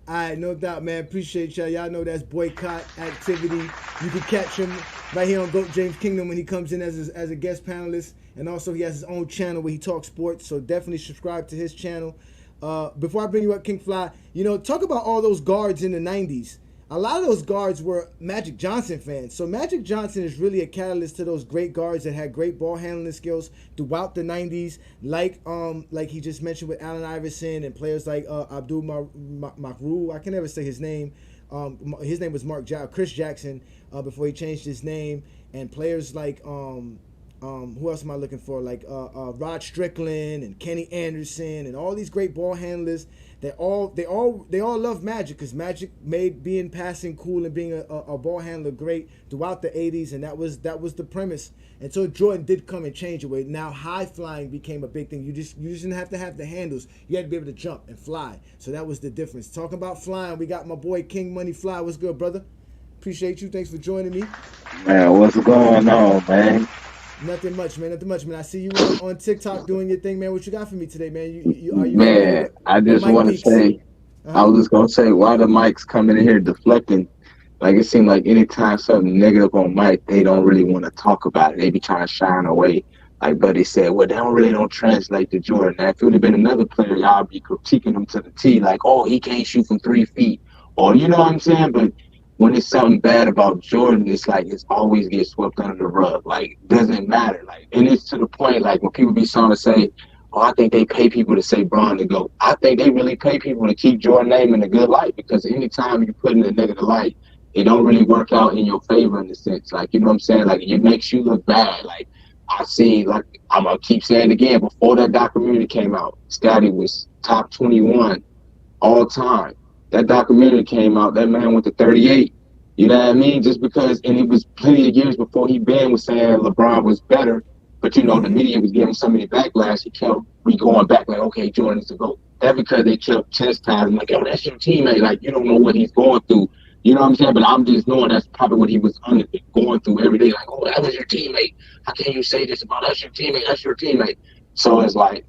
All right, no doubt, man. Appreciate y'all. Y'all know that's boycott activity. You can catch him right here on Goat James Kingdom when he comes in as a guest panelist. And also, he has his own channel where he talks sports. So definitely subscribe to his channel. Before I bring you up, King Fly, talk about all those guards in the 90s. A lot of those guards were Magic Johnson fans. So Magic Johnson is really a catalyst to those great guards that had great ball handling skills throughout the 90s, like he just mentioned with Allen Iverson and players like Abdul Makru. I can never say his name. His name was Chris Jackson before he changed his name, and players like who else am I looking for? Like Rod Strickland and Kenny Anderson and all these great ball handlers. They all love Magic because Magic made being passing cool and being a ball handler great throughout the 80s, and that was the premise. And so Jordan did come and change the way. Now high flying became a big thing. You just didn't have to have the handles. You had to be able to jump and fly. So that was the difference. Talking about flying, we got my boy King Money Fly. What's good, brother? Appreciate you. Thanks for joining me. Man, what's going on, man? Nothing much, man. Nothing much, man. I see you on TikTok doing your thing, man. What you got for me today, man? Are you Man, I just Mike want to Peaks? say, I was just gonna say, why the mics coming in here deflecting? Like it seemed like anytime something negative on mic, they don't really want to talk about it. They be trying to shine away. Like Buddy said, well, they don't translate to Jordan. Now, if it would have been another player, y'all be critiquing him to the T, like, oh, he can't shoot from 3 feet, or you know what I'm saying? But when it's something bad about Jordan, it's like it's always gets swept under the rug. Like doesn't matter. Like, and it's to the point like when people be trying to say, "Oh, I think they pay people to say Bron to go." I think they really pay people to keep Jordan name in a good light because anytime you put in a negative light, it don't really work out in your favor in a sense. Like you know what I'm saying? Like it makes you look bad. Like I see, like I'm gonna keep saying it again. Before that documentary came out, Scotty was top 21 all time. That documentary came out, that man went to 38. You know what I mean? Just because, and it was plenty of years before he been was saying LeBron was better, but the media was giving so many backlash, he kept going back like, okay, Jordan's the GOAT. That because they kept chastising like, yo, that's your teammate. Like, you don't know what he's going through. You know what I'm saying? But I'm just knowing that's probably what he was going through every day. Like, oh, that was your teammate. How can you say this about us, your teammate? That's your teammate. So it's like,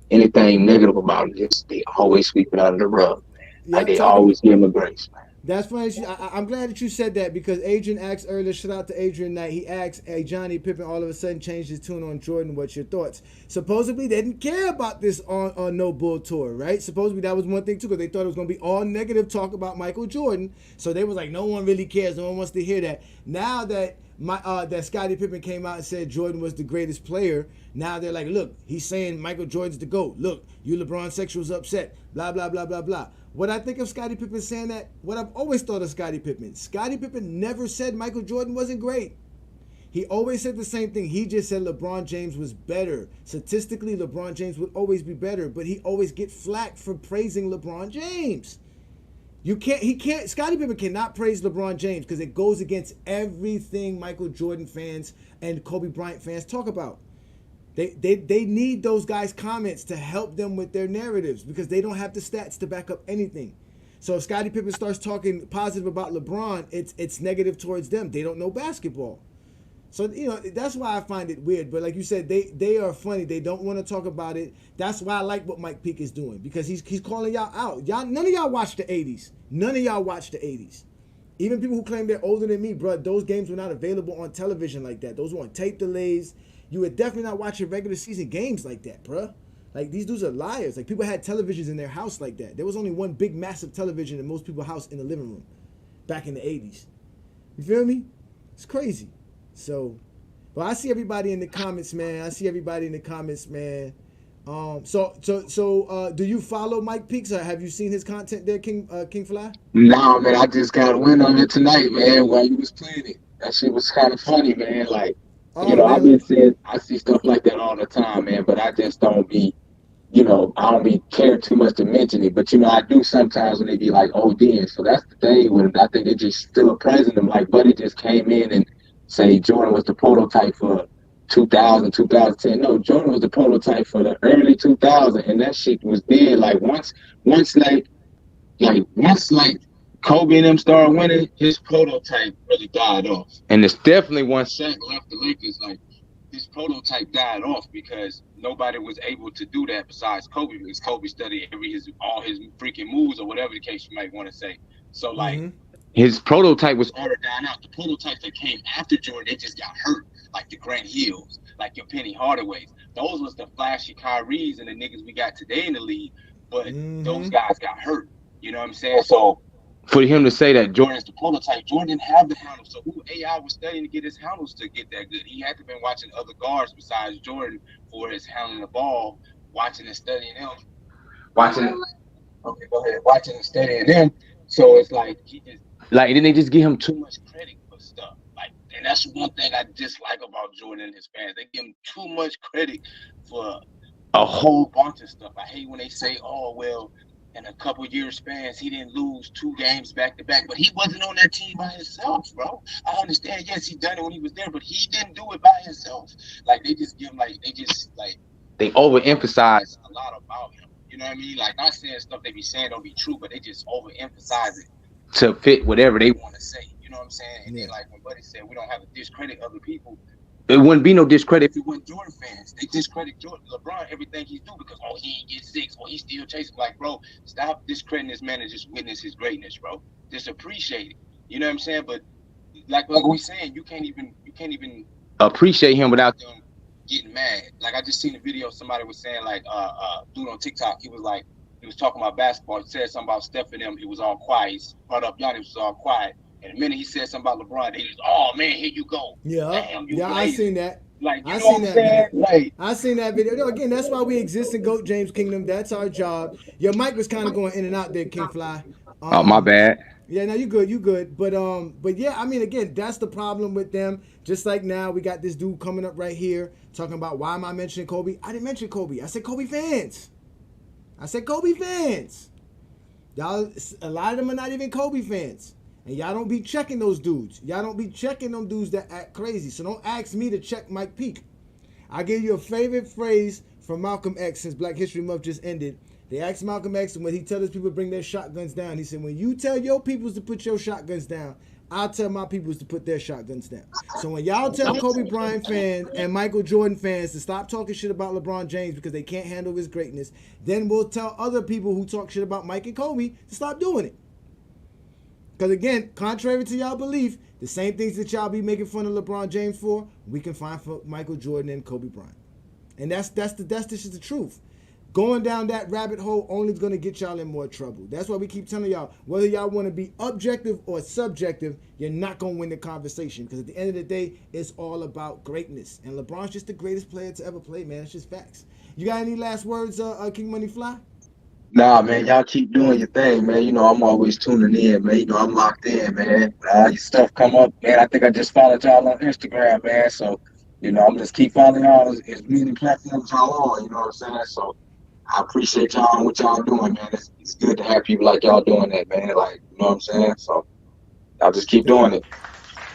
anything negative about it, just they always sweep it out of the rug, man. Yeah, like they always give him a grace, man. That's funny. I'm glad that you said that because Adrian asked earlier. Shout out to Adrian Knight. He asked, "Hey, Johnny Pippen, all of a sudden changed his tune on Jordan. What's your thoughts?" Supposedly they didn't care about this on No Bull tour, right? Supposedly that was one thing too because they thought it was gonna be all negative talk about Michael Jordan. So they was like, no one really cares. No one wants to hear that. Now that that Scottie Pippen came out and said Jordan was the greatest player. Now they're like, look, he's saying Michael Jordan's the GOAT. Look, you LeBron sexuals upset. Blah, blah, blah, blah, blah. What I think of Scottie Pippen saying that, what I've always thought of Scottie Pippen never said Michael Jordan wasn't great. He always said the same thing. He just said LeBron James was better. Statistically, LeBron James would always be better, but he always get flack for praising LeBron James. Scottie Pippen cannot praise LeBron James because it goes against everything Michael Jordan fans and Kobe Bryant fans talk about. They need those guys' comments to help them with their narratives because they don't have the stats to back up anything. So if Scottie Pippen starts talking positive about LeBron, it's negative towards them. They don't know basketball. So that's why I find it weird. But like you said, they are funny. They don't want to talk about it. That's why I like what Mike Peake is doing, because he's calling y'all out. Y'all, none of y'all watch the '80s. None of y'all watch the '80s. Even people who claim they're older than me, bro, those games were not available on television like that. Those were on tape delays. You were definitely not watching regular season games like that, bro. Like, these dudes are liars. Like, people had televisions in their house like that. There was only one big, massive television in most people's house in the living room back in the '80s. You feel me? It's crazy. So, but I see everybody in the comments, man. Do you follow Mike Peaks, or have you seen his content there, King Fly? Nah, man, I just got wind of it tonight, man, while you was playing it. That shit was kind of funny, man. Like, Oh man, I see stuff like that all the time, man, but I just don't be, I don't be care too much to mention it. But, I do sometimes when they be like, oh, then. So that's the thing when I think they just still praising them. Like, Buddy just came in and say Jordan was the prototype for 2000, 2010. No, Jordan was the prototype for the early 2000, and that shit was dead. Like, once Kobe and them started winning, his prototype really died off. And it's definitely once Shaq left the Lakers, like, his prototype died off because nobody was able to do that besides Kobe, because Kobe studied all his freaking moves, or whatever the case you might want to say. So, like, his prototype was already dying out. The prototypes that came after Jordan, they just got hurt, like the Grant Hills, like your Penny Hardaways. Those was the flashy Kyries and the niggas we got today in the league, but those guys got hurt. You know what I'm saying? So for him to say that Jordan's the prototype, Jordan didn't have the handles. So who AI was studying to get his handles to get that good? He had to have been watching other guards besides Jordan for his handling the ball, watching and studying them. Watching and studying them. So it's like then they just give him too much credit for stuff. Like, and that's one thing I dislike about Jordan and his fans. They give him too much credit for a whole bunch of stuff. I hate when they say, oh, well, in a couple years spans, he didn't lose 2 games back to back, but he wasn't on that team by himself, bro. I understand, yes, he done it when he was there, but he didn't do it by himself. Like, they just give him, they overemphasize a lot about him. You know what I mean? Like, not saying stuff they be saying don't be true, but they just overemphasize it to fit whatever they want to say. You know what I'm saying? And then, like, when Buddy said we don't have to discredit other people, it wouldn't be no discredit if it wasn't Jordan fans. They discredit LeBron, everything he's doing, because, oh, he ain't get 6, or he's still chasing. Like, bro, stop discrediting this man and just witness his greatness, bro. Just appreciate it. You know what I'm saying? But like we saying, you can't even appreciate him without them getting mad. Like, I just seen a video, somebody was saying, like, dude on TikTok, he was talking about basketball. He said something about Steph and them. He was all quiet. He brought up Giannis, was all quiet. And the minute he said something about LeBron, he was, oh man, here you go. Yeah, damn, you I seen that. Like, I seen that. Like, I seen that video. Again, that's why we exist in GOAT James Kingdom. That's our job. Your mic was kind of going in and out there, King Fly. Oh, my bad. Yeah, no, you good. But yeah, I mean, again, that's the problem with them. Just like now, we got this dude coming up right here talking about, why am I mentioning Kobe? I didn't mention Kobe. I said Kobe fans. Y'all, a lot of them are not even Kobe fans. And y'all don't be checking those dudes. Y'all don't be checking them dudes that act crazy. So don't ask me to check Mike Peake. I'll give you a favorite phrase from Malcolm X since Black History Month just ended. They asked Malcolm X, and when he tells his people to bring their shotguns down, he said, when you tell your peoples to put your shotguns down, I'll tell my peoples to put their shotguns down. So when y'all tell Kobe Bryant fans and Michael Jordan fans to stop talking shit about LeBron James because they can't handle his greatness, then we'll tell other people who talk shit about Mike and Kobe to stop doing it. Because again, contrary to y'all belief, the same things that y'all be making fun of LeBron James for, we can find for Michael Jordan and Kobe Bryant. And that's just the truth. Going down that rabbit hole only is going to get y'all in more trouble. That's why we keep telling y'all, whether y'all want to be objective or subjective, you're not going to win the conversation. Because at the end of the day, it's all about greatness. And LeBron's just the greatest player to ever play, man. It's just facts. You got any last words, King Money Fly? Nah, man, y'all keep doing your thing, man. I'm always tuning in, man. I'm locked in, man. Your stuff come up, man. I think I just followed y'all on Instagram, man. So, I'm just keep following y'all as many platforms y'all on, you know what I'm saying? So, I appreciate y'all and what y'all doing, man. It's good to have people like y'all doing that, man. Like, you know what I'm saying? So, y'all just keep doing it.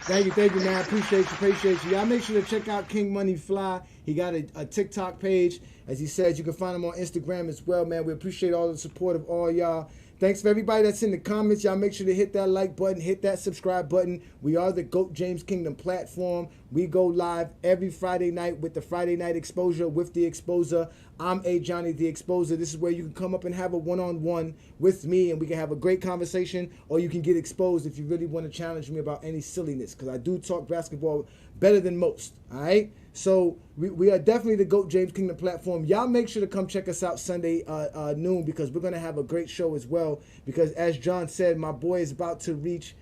Thank you, man. Appreciate you. Y'all make sure to check out King Money Fly. He got a TikTok page. As he says, you can find him on Instagram as well, man. We appreciate all the support of all y'all. Thanks for everybody that's in the comments. Y'all make sure to hit that like button, hit that subscribe button. We are the GOAT James Kingdom platform. We go live every Friday night with the Friday Night Exposure with the Exposer. I'm A. Johnny the Exposer. This is where you can come up and have a one-on-one with me and we can have a great conversation, or you can get exposed if you really want to challenge me about any silliness, because I do talk basketball better than most, all right? So we are definitely the GOAT James Kingdom platform. Y'all make sure to come check us out Sunday noon, because we're going to have a great show as well, because as John said, my boy is about to reach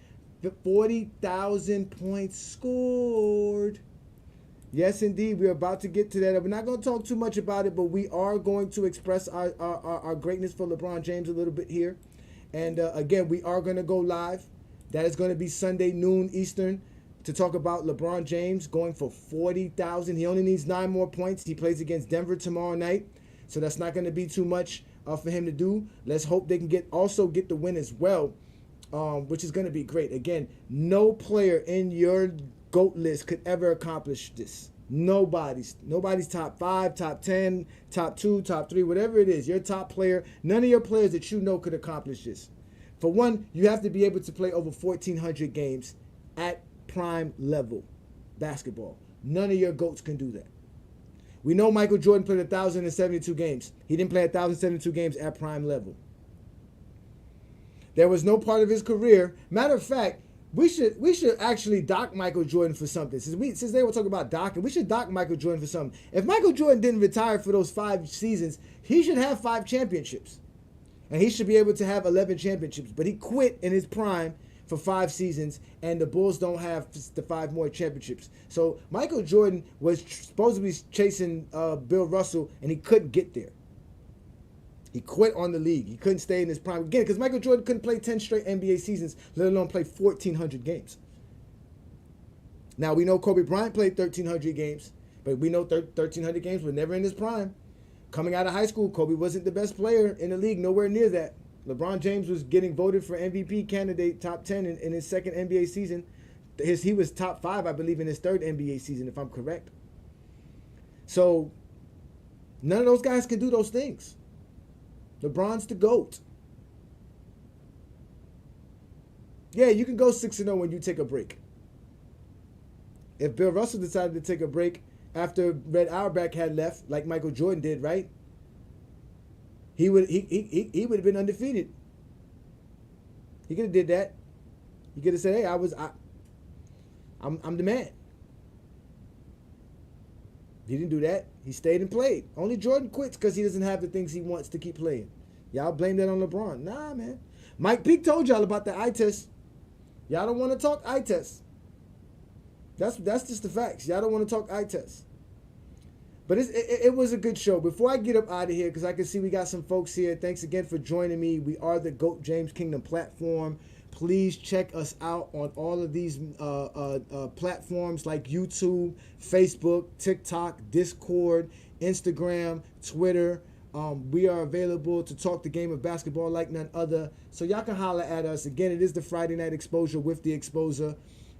40,000 points scored. Yes, indeed. We're about to get to that. We're not going to talk too much about it, but we are going to express our greatness for LeBron James a little bit here. And again, we are going to go live. That is going to be Sunday noon Eastern, to talk about LeBron James going for 40,000. He only needs 9 more points. He plays against Denver tomorrow night, so that's not going to be too much for him to do. Let's hope they can also get the win as well, which is going to be great. Again, no player in your GOAT list could ever accomplish this. Nobody's top 5, top 10, top 2, top 3, whatever it is. Your top player, none of your players that you know could accomplish this. For one, you have to be able to play over 1,400 games at prime level basketball. None of your GOATs can do that. We know Michael Jordan played 1,072 games. He didn't play 1,072 games at prime level. There was no part of his career. Matter of fact, we should actually dock Michael Jordan for something. Since they were talking about docking, we should dock Michael Jordan for something. If Michael Jordan didn't retire for those 5 seasons, he should have 5 championships. And he should be able to have 11 championships. But he quit in his prime for 5 seasons, and the Bulls don't have the 5 more championships. So Michael Jordan was supposed to be chasing Bill Russell, and he couldn't get there. He quit on the league. He couldn't stay in his prime again, because Michael Jordan couldn't play 10 straight NBA seasons, let alone play 1,400 games. Now, we know Kobe Bryant played 1,300 games, but we know 1,300 games were never in his prime. Coming out of high school, Kobe wasn't the best player in the league, nowhere near that. LeBron James was getting voted for MVP candidate, top 10 in his second NBA season. He was top 5, I believe, in his third NBA season, if I'm correct. So none of those guys can do those things. LeBron's the GOAT. Yeah, you can go 6-0 when you take a break. If Bill Russell decided to take a break after Red Auerbach had left, like Michael Jordan did, right? He would have been undefeated. He could have did that. He could have said, "Hey, I'm the man." He didn't do that. He stayed and played. Only Jordan quits because he doesn't have the things he wants to keep playing. Y'all blame that on LeBron. Nah, man. Mike Peake told y'all about the eye test. Y'all don't want to talk eye test. That's just the facts. Y'all don't want to talk eye test. But it was a good show. Before I get up out of here, because I can see we got some folks here. Thanks again for joining me. We are the GOAT James Kingdom platform. Please check us out on all of these platforms like YouTube, Facebook, TikTok, Discord, Instagram, Twitter. We are available to talk the game of basketball like none other. So y'all can holler at us. Again, it is the Friday Night Exposure with the Exposer.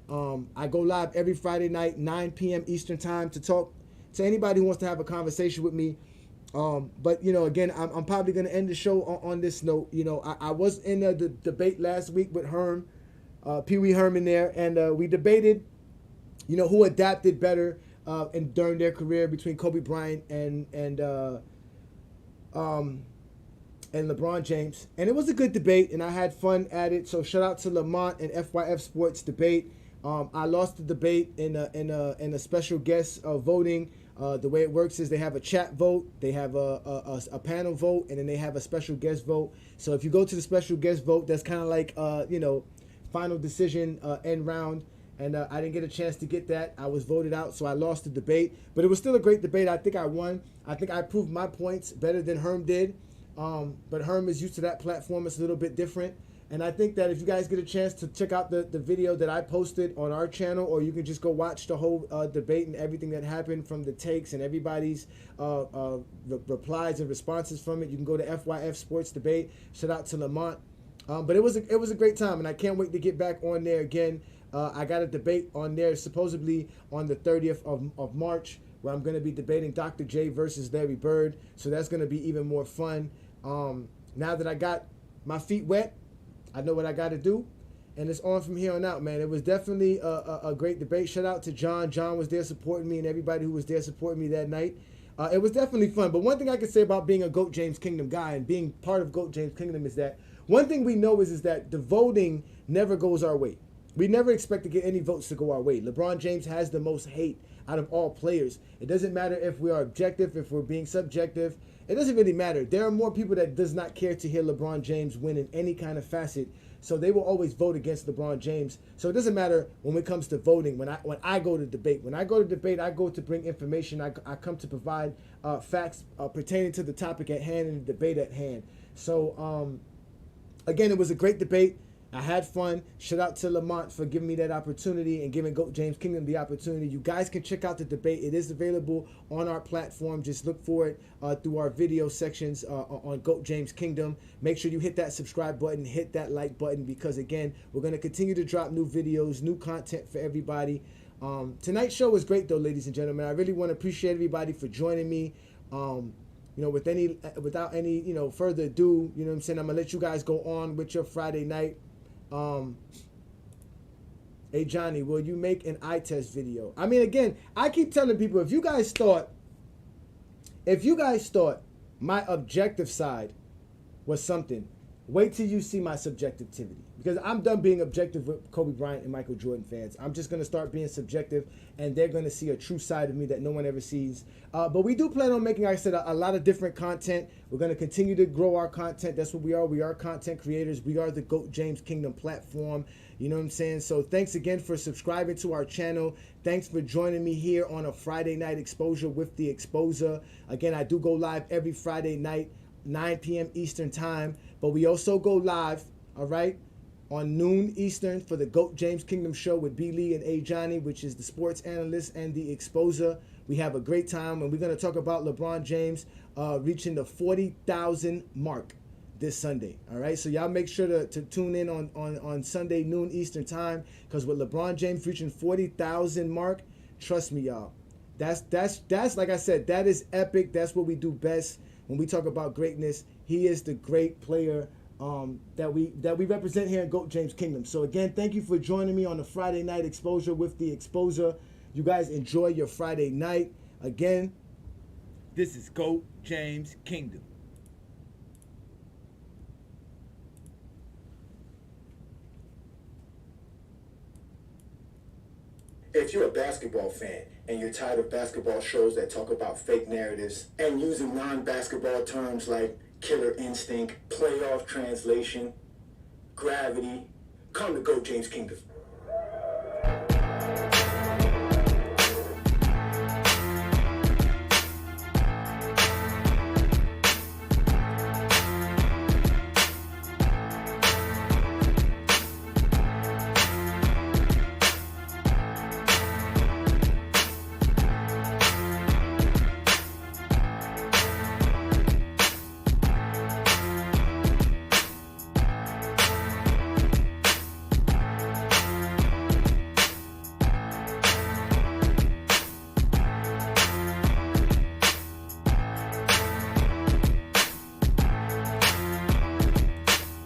I go live every Friday night, 9 p.m. Eastern time, to talk to anybody who wants to have a conversation with me. But, again, I'm probably going to end the show on this note. I was in the debate last week with Herm, Pee Wee Herman there, and we debated, who adapted better during their career between Kobe Bryant and LeBron James. And it was a good debate, and I had fun at it. So shout out to Lamont and FYF Sports Debate. I lost the debate in a special guest voting. The way it works is they have a chat vote, they have a panel vote, and then they have a special guest vote. So if you go to the special guest vote, that's kind of like final decision end round. And I didn't get a chance to get that. I was voted out, so I lost the debate. But it was still a great debate. I think I won. I think I proved my points better than Herm did. But Herm is used to that platform. It's a little bit different. And I think that if you guys get a chance to check out the video that I posted on our channel, or you can just go watch the whole debate and everything that happened from the takes and everybody's replies and responses from it, you can go to FYF Sports Debate. Shout out to Lamont. But it was a great time, and I can't wait to get back on there again. I got a debate on there supposedly on the 30th of March where I'm going to be debating Dr. J versus Larry Bird. So that's going to be even more fun. Now that I got my feet wet, I know what I got to do. And it's on from here on out, man. It was definitely a great debate. Shout out to John. John was there supporting me, and everybody who was there supporting me that night. It was definitely fun. But one thing I can say about being a GOAT James Kingdom guy and being part of GOAT James Kingdom is that one thing we know is that the voting never goes our way. We never expect to get any votes to go our way. LeBron James has the most hate out of all players. It doesn't matter if we are objective, if we're being subjective. It doesn't really matter. There are more people that does not care to hear LeBron James win in any kind of facet. So they will always vote against LeBron James. So it doesn't matter when it comes to voting. When I go to debate, I go to bring information. I come to provide facts pertaining to the topic at hand and the debate at hand. So again, it was a great debate. I had fun. Shout out to Lamont for giving me that opportunity and giving GOAT James Kingdom the opportunity. You guys can check out the debate. It is available on our platform. Just look for it through our video sections on GOAT James Kingdom. Make sure you hit that subscribe button, hit that like button, because again, we're going to continue to drop new videos, new content for everybody. Tonight's show was great though, ladies and gentlemen. I really want to appreciate everybody for joining me. Without any further ado, you know what I'm saying, I'm gonna let you guys go on with your Friday night. Hey Johnny, will you make an eye test video? I mean, again, I keep telling people, if you guys thought my objective side was something, wait till you see my subjectivity. Because I'm done being objective with Kobe Bryant and Michael Jordan fans. I'm just going to start being subjective, and they're going to see a true side of me that no one ever sees. But we do plan on making, like I said, a lot of different content. We're going to continue to grow our content. That's what we are. We are content creators. We are the GOAT James Kingdom platform. You know what I'm saying? So thanks again for subscribing to our channel. Thanks for joining me here on a Friday night exposure with the Exposer. Again, I do go live every Friday night, 9 p.m. Eastern time. But we also go live, all right, on noon Eastern for the GOAT James Kingdom show with B. Lee and A. Johnny, which is the sports analyst and the Exposer. We have a great time, and we're going to talk about LeBron James reaching the 40,000 mark this Sunday. All right, so y'all make sure to tune in on Sunday noon Eastern time, because with LeBron James reaching 40,000 mark, trust me, y'all, that's like I said, that is epic. That's what we do best when we talk about greatness. He is the great player that we represent here in GOAT James Kingdom. So again, thank you for joining me on the Friday night exposure with the Exposer. You guys enjoy your Friday night. Again, this is GOAT James Kingdom. If you're a basketball fan and you're tired of basketball shows that talk about fake narratives and using non-basketball terms like killer instinct, playoff translation, gravity, come to GOAT James Kingdom.